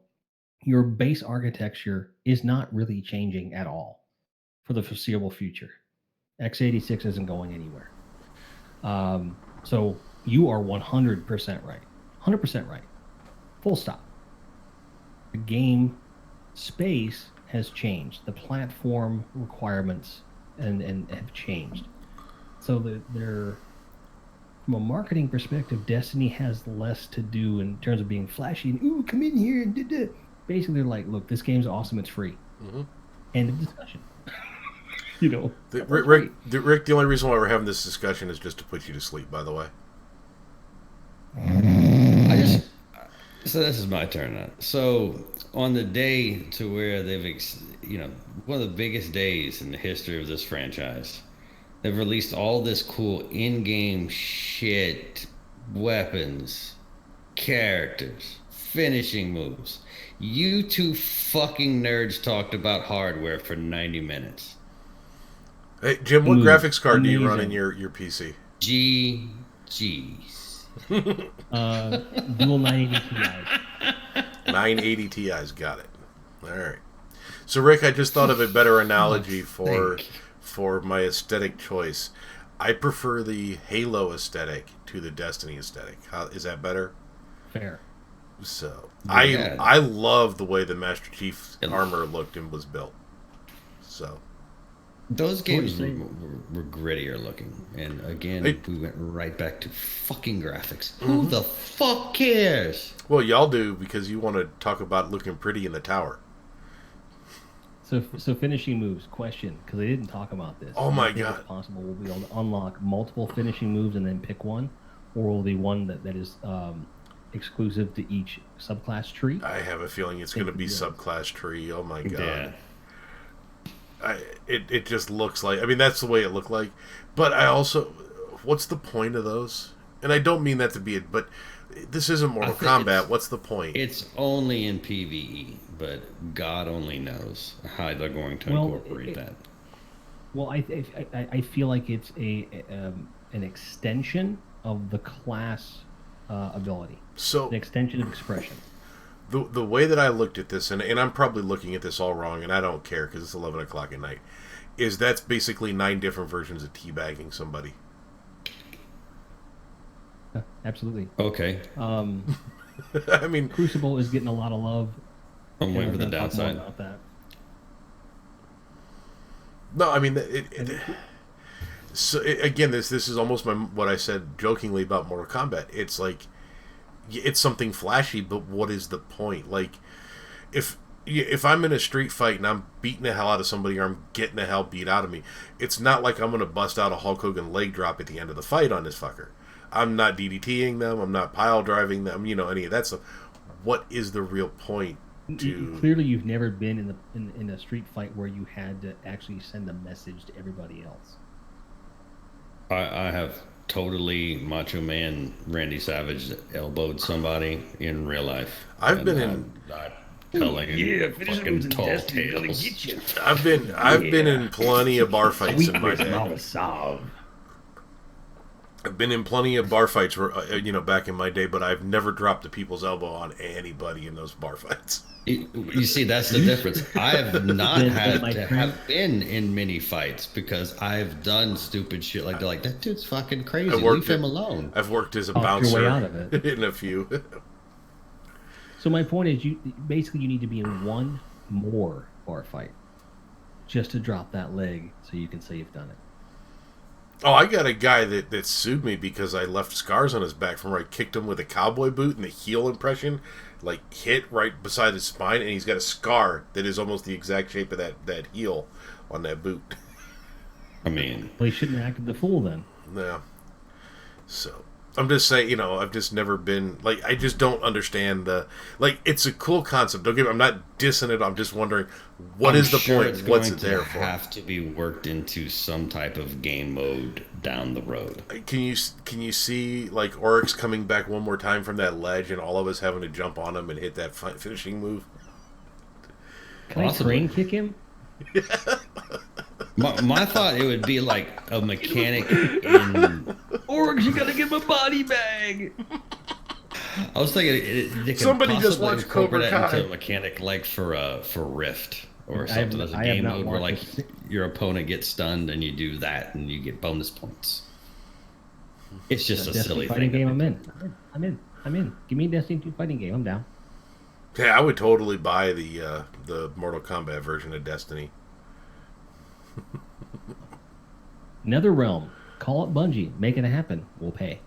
Speaker 3: your base architecture is not really changing at all for the foreseeable future. x86 isn't going anywhere. So you are 100% right. 100% right. Full stop. The game space has changed. The platform requirements and have changed. So they're from a marketing perspective, Destiny has less to do in terms of being flashy and ooh, come in here and did it. Basically, they're like, look, this game's awesome. It's free. Mm-hmm. End of discussion.
Speaker 2: Rick, the only reason why we're having this discussion is just to put you to sleep, by the way.
Speaker 1: So this is my turn now. So on the day to where they've, one of the biggest days in the history of this franchise, They've released all this cool in-game shit, weapons, characters, finishing moves. You two fucking nerds talked about hardware for 90 minutes.
Speaker 2: Hey, Jim, what graphics card do you run in
Speaker 3: amazing.
Speaker 2: your PC?
Speaker 1: GG's.
Speaker 3: Dual 980 Ti.
Speaker 2: 980 Ti's, got it. All right. So, Rick, I just thought of a better analogy for my aesthetic choice. I prefer the Halo aesthetic to the Destiny aesthetic. Is that better?
Speaker 3: Fair.
Speaker 2: So,
Speaker 1: Yeah.
Speaker 2: I love the way the Master Chief's armor looked and was built. So,
Speaker 1: Those games were grittier looking. And again, we went right back to fucking graphics. Who the fuck cares?
Speaker 2: well, y'all do because you want to talk about looking pretty in the tower.
Speaker 3: So finishing moves. Question, because they didn't talk about this.
Speaker 2: Oh my
Speaker 3: Do you think
Speaker 2: God.
Speaker 3: it's possible we'll be able to unlock multiple finishing moves and then pick one, or will the one that is exclusive to each subclass tree?
Speaker 2: I have a feeling it's going to be subclass tree. Oh my god.
Speaker 1: Yeah.
Speaker 2: It just looks like, I mean, that's the way it looked like. But I also, what's the point of those? And I don't mean that to be it, but this isn't Mortal Kombat. What's the point?
Speaker 1: It's only in PvE, but God only knows how they're going to incorporate that.
Speaker 3: Well, I feel like it's an extension of the class ability,
Speaker 2: So
Speaker 3: an extension of expression.
Speaker 2: the way that I looked at this, and I'm probably looking at this all wrong, and I don't care because it's 11 o'clock at night, is that's basically 9 different versions of teabagging somebody.
Speaker 3: Absolutely.
Speaker 1: Okay.
Speaker 2: I mean,
Speaker 3: Crucible is getting a lot of love.
Speaker 1: I'm waiting for the
Speaker 3: We're gonna talk more
Speaker 1: downside.
Speaker 3: about that.
Speaker 2: no, I mean, so again, this is almost what I said jokingly about Mortal Kombat. It's like, it's something flashy, but what is the point? Like, if I'm in a street fight and I'm beating the hell out of somebody or I'm getting the hell beat out of me, it's not like I'm going to bust out a Hulk Hogan leg drop at the end of the fight on this fucker. I'm not DDTing them. I'm not pile driving them. Any of that stuff. What is the real point?
Speaker 3: Clearly, you've never been in a street fight where you had to actually send a message to everybody else.
Speaker 1: I have totally Macho Man Randy Savage elbowed somebody in real life.
Speaker 2: I've been in.
Speaker 1: Telling fucking tall tales.
Speaker 2: I've been in plenty of bar fights in my day. I've been in plenty of bar fights where, back in my day, but I've never dropped the people's elbow on anybody in those bar fights.
Speaker 1: You see, that's the difference. I have not had
Speaker 3: my
Speaker 1: to
Speaker 3: friend-
Speaker 1: have been in many fights because I've done stupid shit like they're like, that dude's fucking crazy.
Speaker 2: I've worked
Speaker 1: Leave him alone.
Speaker 2: I've worked as a
Speaker 3: Talk your
Speaker 2: bouncer
Speaker 3: way out of it.
Speaker 2: in a few.
Speaker 3: So my point is, you need to be in one more bar fight just to drop that leg, so you can say you've done it.
Speaker 2: Oh, I got a guy that sued me because I left scars on his back from where I kicked him with a cowboy boot, and the heel impression hit right beside his spine, and he's got a scar that is almost the exact shape of that heel on that boot.
Speaker 1: I mean,
Speaker 3: Well, he shouldn't have acted the fool then.
Speaker 2: Yeah. So I'm just saying, I've just never been I just don't understand it's a cool concept. Don't get me, I'm not dissing it. I'm just wondering what is the
Speaker 1: sure
Speaker 2: point?
Speaker 1: it's
Speaker 2: What's
Speaker 1: going
Speaker 2: it there
Speaker 1: to
Speaker 2: for?
Speaker 1: have to be worked into some type of game mode down the road.
Speaker 2: Can you see Oryx coming back one more time from that ledge and all of us having to jump on him and hit that finishing move?
Speaker 3: Can
Speaker 1: Possibly.
Speaker 3: I crane kick him?
Speaker 1: My thought, it would be like a mechanic in.
Speaker 3: Oryx, you gotta get my body bag.
Speaker 1: I was thinking they could
Speaker 2: Somebody just
Speaker 1: possibly
Speaker 2: watched Cobra
Speaker 1: incorporate that
Speaker 2: Kai.
Speaker 1: into a mechanic like for Rift or
Speaker 3: I have
Speaker 1: something as a
Speaker 3: I have
Speaker 1: game
Speaker 3: not
Speaker 1: mode where
Speaker 3: watched this.
Speaker 1: your opponent gets stunned and you do that and you get bonus points. It's just a
Speaker 3: Destiny
Speaker 1: silly
Speaker 3: fighting
Speaker 1: thing.
Speaker 3: game. I'm in. Give me a Destiny 2 fighting game. I'm down.
Speaker 2: Yeah, I would totally buy the Mortal Kombat version of Destiny.
Speaker 3: Another realm. Call up Bungie. Make it happen. We'll pay.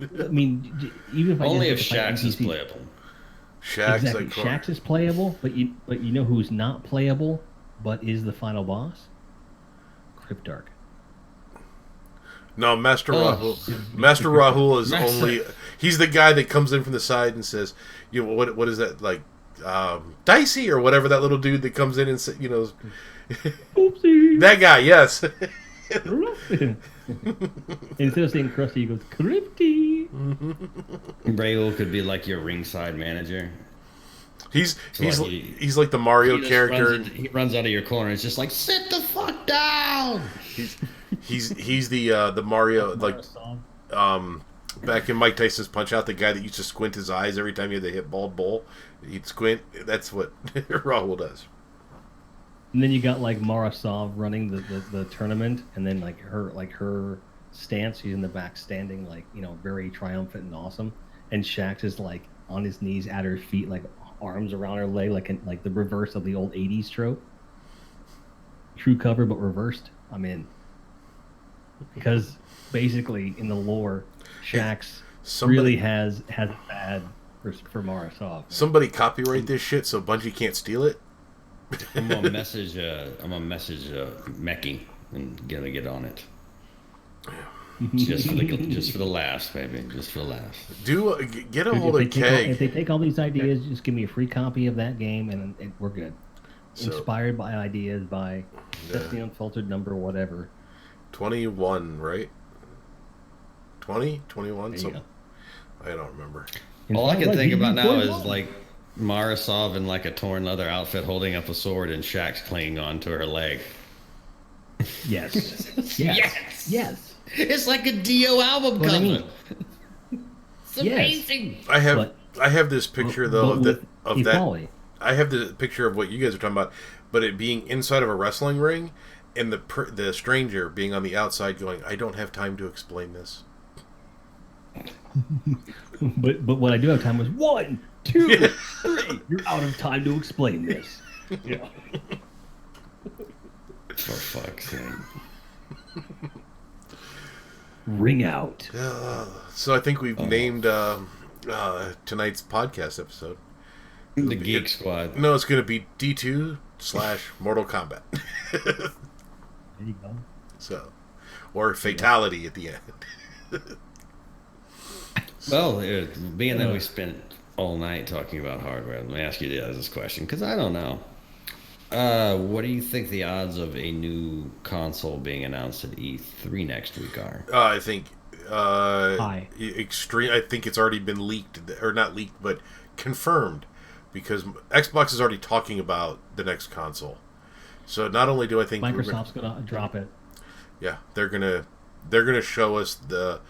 Speaker 3: I mean, even if I
Speaker 1: Only if
Speaker 3: just get to fight
Speaker 1: Shaxx is
Speaker 3: NPCs.
Speaker 1: playable.
Speaker 2: Shaxx,
Speaker 3: Exactly. Shaxx is playable, but you know who's not playable, but is the final boss? Cryptarch.
Speaker 2: No, Master
Speaker 1: Oh.
Speaker 2: Rahul. Master Rahul is
Speaker 1: Master-
Speaker 2: only. He's the guy that comes in from the side and says, what is that Dicey or whatever that little dude that comes in and
Speaker 3: Oopsie.
Speaker 2: That guy, yes.
Speaker 3: Instead of saying crusty, he goes crifty.
Speaker 1: Raul could be like your ringside manager.
Speaker 2: He's
Speaker 1: like
Speaker 2: he's like the Mario
Speaker 1: He just
Speaker 2: character.
Speaker 1: he runs out of your corner. It's just like, sit the fuck down.
Speaker 2: He's the Mario, like back in Mike Tyson's Punch Out, the guy that used to squint his eyes every time he had the hit bald bull. He'd squint. That's what Raul does.
Speaker 3: And then you got like Marasov running the tournament, and then her stance, she's in the back standing like, very triumphant and awesome, and Shax is like on his knees at her feet, like arms around her leg, like the reverse of the old '80s trope. True cover but reversed. I'm in, because basically in the lore, Shax really has bad for Marasov.
Speaker 2: Somebody copyright this shit so Bungie can't steal it.
Speaker 1: I'm gonna message Meki and gonna get on it. just for the laughs, baby. Just for the laughs.
Speaker 2: Get a hold of Keg.
Speaker 3: If they take all these ideas, just give me a free copy of that game, and we're good. So, inspired by ideas by the Unfiltered number, whatever.
Speaker 2: 21, right? 20, 21.
Speaker 3: So
Speaker 2: I don't remember.
Speaker 1: All I can think about now is like Marasov in like a torn leather outfit holding up a sword and Shax's clinging onto her leg.
Speaker 3: Yes. Yes.
Speaker 1: It's like a Dio album cover. I mean, it's amazing.
Speaker 2: I have this picture though of that. I have the picture of what you guys are talking about, but it being inside of a wrestling ring, and the stranger being on the outside going, "I don't have time to explain this."
Speaker 3: but what I do have time is 1, 2, 3. You're out of time to explain this. Yeah.
Speaker 1: For fuck's sake.
Speaker 3: Ring out.
Speaker 2: So I think we've named tonight's podcast episode
Speaker 1: the Geek Squad.
Speaker 2: No, it's going to be D2/Mortal Kombat.
Speaker 3: There you go.
Speaker 2: So, or Fatality at the end.
Speaker 1: Well, being that we spent all night talking about hardware, let me ask you this question, because I don't know. What do you think the odds of a new console being announced at E3 next week are?
Speaker 2: I think
Speaker 3: high.
Speaker 2: Extreme. I think it's already been leaked, or not leaked, but confirmed, because Xbox is already talking about the next console. So not only do I think
Speaker 3: Microsoft's gonna drop it.
Speaker 2: Yeah, they're gonna show us the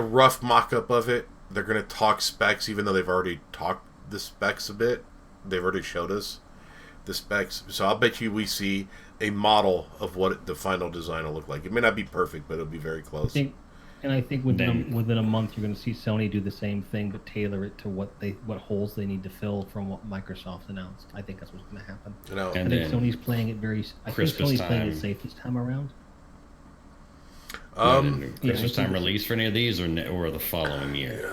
Speaker 2: rough mock-up of it. They're gonna talk specs, even though they've already talked the specs a bit. They've already showed us the specs, so I'll bet you we see a model of what the final design will look like. It may not be perfect, but it'll be very close.
Speaker 3: I think within a month you're going to see Sony do the same thing, but tailor it to what holes they need to fill from what Microsoft announced. I think that's what's going to happen. I think Sony's playing it playing it safe this time around.
Speaker 1: Christmas time release for any of these, or the following year?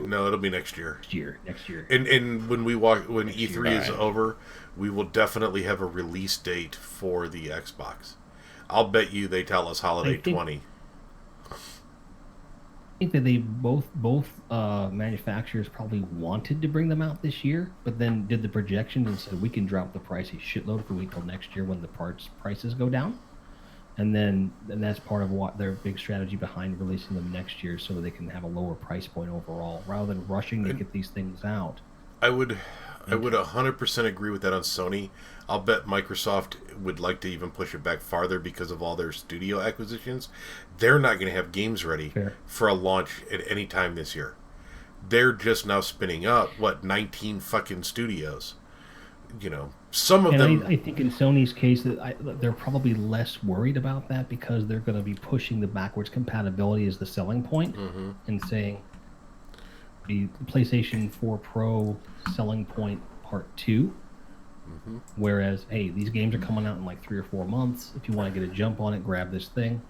Speaker 2: No, it'll be next year.
Speaker 3: Next year.
Speaker 2: And when E3 is over, we will definitely have a release date for the Xbox. I'll bet you they tell us holiday 20.
Speaker 3: I think that they both manufacturers probably wanted to bring them out this year, but then did the projections and said we can drop the price a shitload if we wait till next year when the prices go down. And that's part of what their big strategy behind releasing them next year, so they can have a lower price point overall, rather than rushing to get these things out.
Speaker 2: I would 100% agree with that on Sony. I'll bet Microsoft would like to even push it back farther because of all their studio acquisitions. They're not going to have games ready for a launch at any time this year. They're just now spinning up 19 fucking studios. Some of them.
Speaker 3: I think in Sony's case that they're probably less worried about that, because they're going to be pushing the backwards compatibility as the selling point, and saying the PlayStation 4 Pro selling point part 2. Whereas, hey, these games are coming out in like 3 or 4 months. If you want to get a jump on it, grab this thing.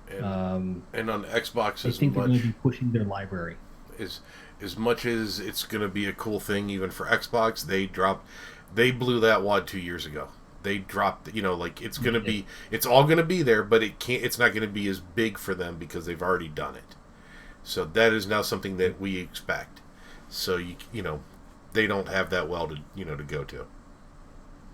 Speaker 2: And on Xbox,
Speaker 3: I think they're going to be pushing their library.
Speaker 2: As much as it's going to be a cool thing, even for Xbox, they blew that wad 2 years ago. They dropped, it's going to be, it's all going to be there, but it's not going to be as big for them because they've already done it. So that is now something that we expect. So they don't have that well to go to.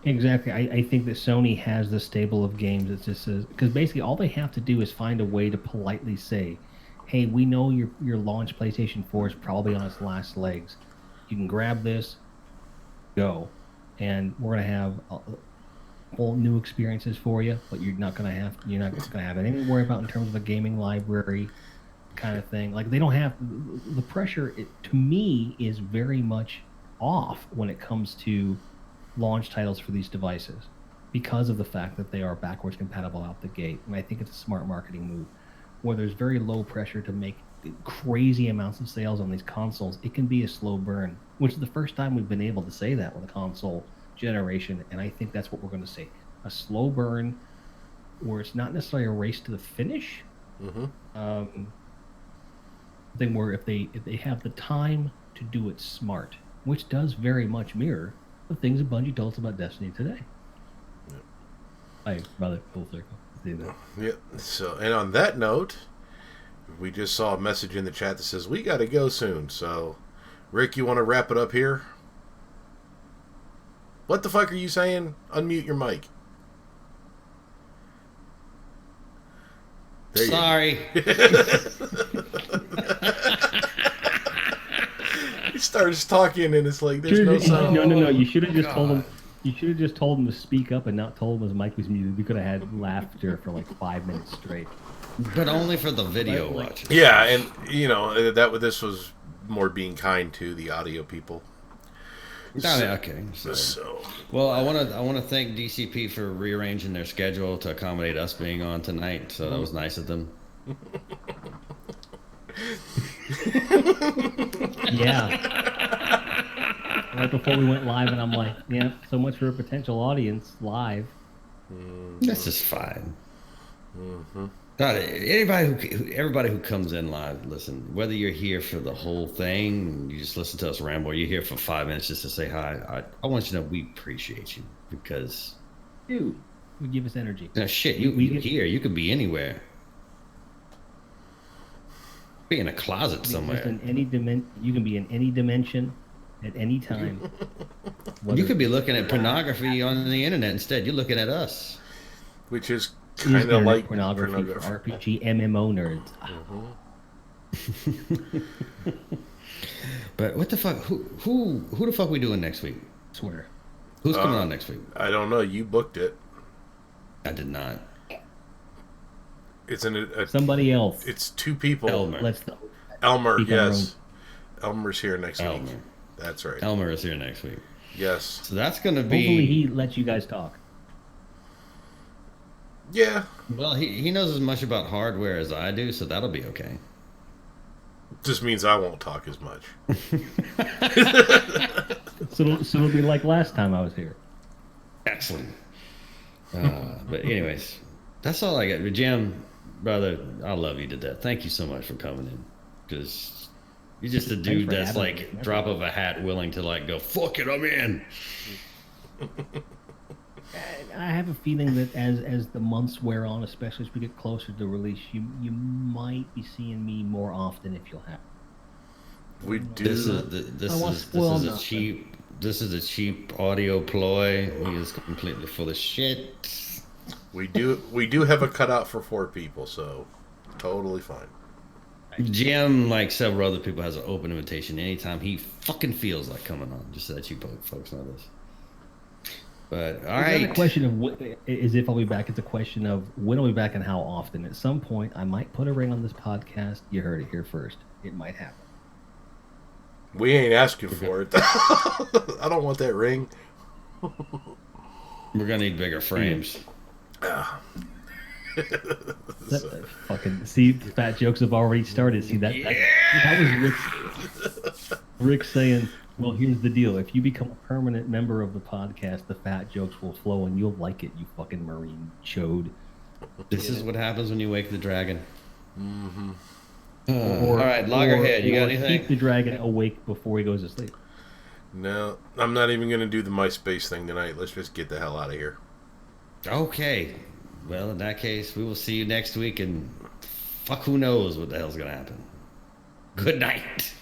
Speaker 3: Exactly. I think that Sony has the stable of games that just says, because basically all they have to do is find a way to politely say, hey, we know your launch PlayStation 4 is probably on its last legs. You can grab this, go, and we're gonna have whole new experiences for you, but you're not gonna have anything to worry about in terms of a gaming library kind of thing. Like they don't have the pressure. To me, is very much off when it comes to launch titles for these devices because of the fact that they are backwards compatible out the gate. And I think it's a smart marketing move. Where there's very low pressure to make crazy amounts of sales on these consoles, it can be a slow burn, which is the first time we've been able to say that with a console generation. And I think that's what we're going to see. A slow burn where it's not necessarily a race to the finish.
Speaker 2: Mm-hmm.
Speaker 3: Thing where if they have the time to do it smart, which does very much mirror the things that Bungie told us about Destiny today.
Speaker 2: Yep.
Speaker 3: I rather full circle. See that.
Speaker 2: Yep. So, and on that note, we just saw a message in the chat that says we got to go soon. So, Rick, you want to wrap it up here? What the fuck are you saying? Unmute your mic. There
Speaker 1: Sorry.
Speaker 2: He starts talking and it's like there's no sound.
Speaker 3: No. You should have just told him. You should have just told him to speak up and not told him his mic was muted. We could have had laughter for like 5 minutes straight.
Speaker 1: But only for the video watchers.
Speaker 2: Yeah, and you know this was more being kind to the audio people.
Speaker 1: Okay. So, well, I want to thank DCP for rearranging their schedule to accommodate us being on tonight. So that was nice of them.
Speaker 3: Yeah. Right before we went live, and I'm like, yeah, so much for a potential audience live.
Speaker 1: This is fine.
Speaker 2: Mm-hmm.
Speaker 1: God, everybody who comes in live, listen, whether you're here for the whole thing, you just listen to us ramble, or you're here for 5 minutes just to say hi, I want you to know we appreciate you because...
Speaker 3: Dude, you give us energy.
Speaker 1: No, shit, you here, you could be anywhere. Be in a closet somewhere.
Speaker 3: In any you can be in any dimension at any time.
Speaker 1: You could be looking at pornography on the internet instead. You're looking at us.
Speaker 2: Which is kind of like
Speaker 3: pornography for RPG MMO nerds.
Speaker 2: Mm-hmm.
Speaker 1: But what the fuck? Who the fuck we doing next week?
Speaker 3: I swear.
Speaker 1: Who's coming on next week?
Speaker 2: I don't know. You booked it.
Speaker 1: I did not.
Speaker 2: It's
Speaker 3: somebody else.
Speaker 2: It's two people.
Speaker 1: Elmer,
Speaker 2: yes. Elmer's here next week. That's right.
Speaker 1: Elmer is here next week.
Speaker 2: Yes.
Speaker 1: So that's going to be...
Speaker 3: Hopefully he lets you guys talk.
Speaker 2: Yeah.
Speaker 1: Well, he knows as much about hardware as I do, so that'll be okay.
Speaker 2: Just means I won't talk as much.
Speaker 3: So it'll be like last time I was here.
Speaker 1: Excellent. But anyways, that's all I got. Jim, brother, I love you to death. Thank you so much for coming in. Because you're just a dude that's like drop of a hat willing to like go, fuck it, I'm in.
Speaker 3: I have a feeling that as the months wear on, especially as we get closer to release, you might be seeing me more often if you'll have.
Speaker 2: We do.
Speaker 1: This is a cheap audio ploy. He is completely full of shit.
Speaker 2: We do have a cutout for 4 people, so totally fine.
Speaker 1: Jim, like several other people, has an open invitation anytime he fucking feels like coming on. Just so that you folks know this. But all right.
Speaker 3: It's not a question of is if I'll be back. It's a question of when I'll be back and how often. At some point, I might put a ring on this podcast. You heard it here first. It might happen.
Speaker 2: We ain't asking for it. I don't want that ring.
Speaker 1: We're gonna need bigger frames.
Speaker 3: Fucking see, fat jokes have already started. See that?
Speaker 1: Yeah.
Speaker 3: That was Rick saying, "Well, here's the deal. If you become a permanent member of the podcast, the fat jokes will flow, and you'll like it. You fucking marine chode."
Speaker 1: This is what happens when you wake the dragon.
Speaker 2: Mm-hmm.
Speaker 1: All right, Loggerhead, you got anything?
Speaker 3: Keep the dragon awake before he goes to sleep.
Speaker 2: No, I'm not even going to do the MySpace thing tonight. Let's just get the hell out of here.
Speaker 1: Okay. Well, in that case, we will see you next week, and fuck who knows what the hell's going to happen. Good night.